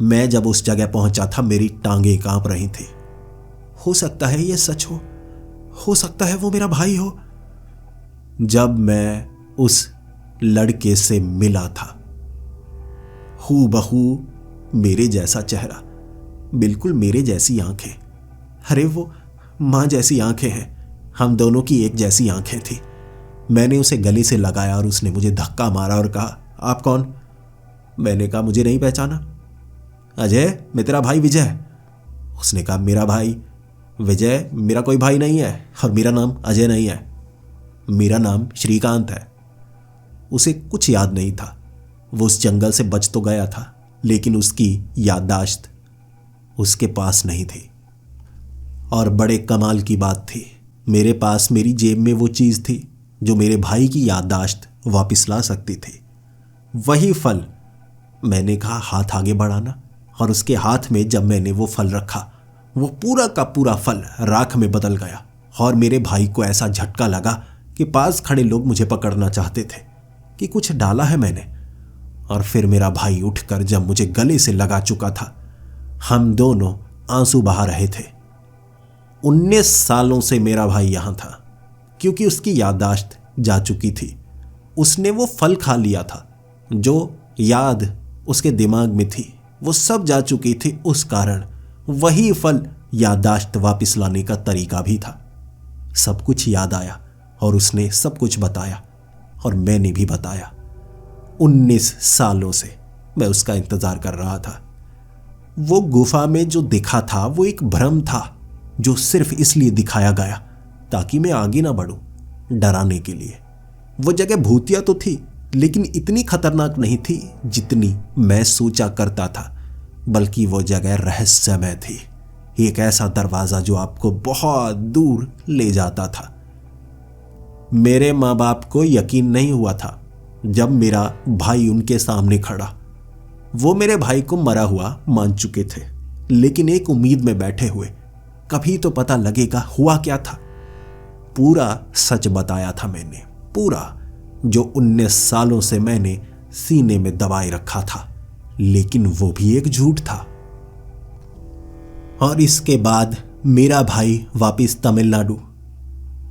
मैं जब उस जगह पहुंचा था, मेरी टांगें कांप रही थी। हो सकता है ये सच हो सकता है वो मेरा भाई हो। जब मैं उस लड़के से मिला था, हूबहू मेरे जैसा चेहरा, बिल्कुल मेरे जैसी आंखें। अरे वो मां जैसी आंखें हैं। हम दोनों की एक जैसी आंखें थी। मैंने उसे गले से लगाया और उसने मुझे धक्का मारा और कहा, आप कौन? मैंने कहा मुझे नहीं पहचाना। अजय, मैं तेरा भाई विजय। उसने कहा मेरा भाई विजय? मेरा कोई भाई नहीं है, और मेरा नाम अजय नहीं है, मेरा नाम श्रीकांत है। उसे कुछ याद नहीं था। वो उस जंगल से बच तो गया था, लेकिन उसकी याददाश्त उसके पास नहीं थी। और बड़े कमाल की बात थी, मेरे पास मेरी जेब में वो चीज़ थी जो मेरे भाई की याददाश्त वापस ला सकती थी। वही फल। मैंने कहा हाथ आगे बढ़ाना, और उसके हाथ में जब मैंने वो फल रखा, वो पूरा का पूरा फल राख में बदल गया। और मेरे भाई को ऐसा झटका लगा कि पास खड़े लोग मुझे पकड़ना चाहते थे कि कुछ डाला है मैंने। और फिर मेरा भाई उठकर जब मुझे गले से लगा चुका था, हम दोनों आंसू बहा रहे थे। 19 सालों से मेरा भाई यहां था, क्योंकि उसकी याददाश्त जा चुकी थी। उसने वो फल खा लिया था, जो याद उसके दिमाग में थी वो सब जा चुकी थी। उस कारण वही फल याददाश्त वापस लाने का तरीका भी था। सब कुछ याद आया, और उसने सब कुछ बताया, और मैंने भी बताया। 19 सालों से मैं उसका इंतजार कर रहा था। वो गुफा में जो दिखा था वो एक भ्रम था जो सिर्फ इसलिए दिखाया गया ताकि मैं आगे ना बढ़ूं, डराने के लिए। वो जगह भूतिया तो थी लेकिन इतनी खतरनाक नहीं थी जितनी मैं सोचा करता था, बल्कि वो जगह रहस्यमय थी। एक ऐसा दरवाजा जो आपको बहुत दूर ले जाता था। मेरे माँ बाप को यकीन नहीं हुआ था जब मेरा भाई उनके सामने खड़ा। वो मेरे भाई को मरा हुआ मान चुके थे, लेकिन एक उम्मीद में बैठे हुए, कभी तो पता लगेगा हुआ क्या था। पूरा सच बताया था मैंने, पूरा, जो 19 सालों से मैंने सीने में दबाए रखा था, लेकिन वो भी एक झूठ था। और इसके बाद मेरा भाई वापस तमिलनाडु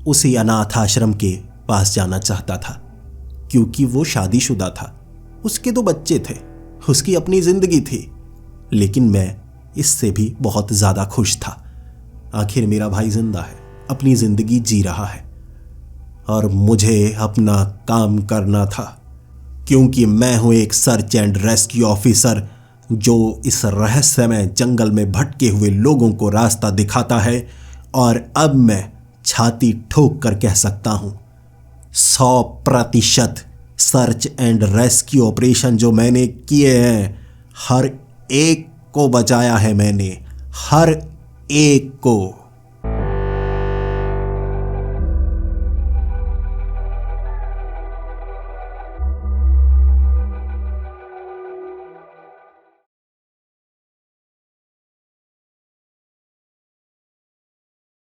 उसी अनाथ आश्रम के पास जाना चाहता था, क्योंकि वो शादीशुदा था, उसके 2 बच्चे थे, उसकी अपनी जिंदगी थी। लेकिन मैं इससे भी बहुत ज्यादा खुश था। आखिर मेरा भाई जिंदा है, अपनी जिंदगी जी रहा है, और मुझे अपना काम करना था, क्योंकि मैं हूं एक सर्च एंड रेस्क्यू ऑफिसर जो इस रहस्यमय जंगल में भटके हुए लोगों को रास्ता दिखाता है। और अब मैं छाती ठोक कर कह सकता हूं, 100% सर्च एंड रेस्क्यू ऑपरेशन जो मैंने किए हैं, हर एक को बचाया है मैंने, हर एक को।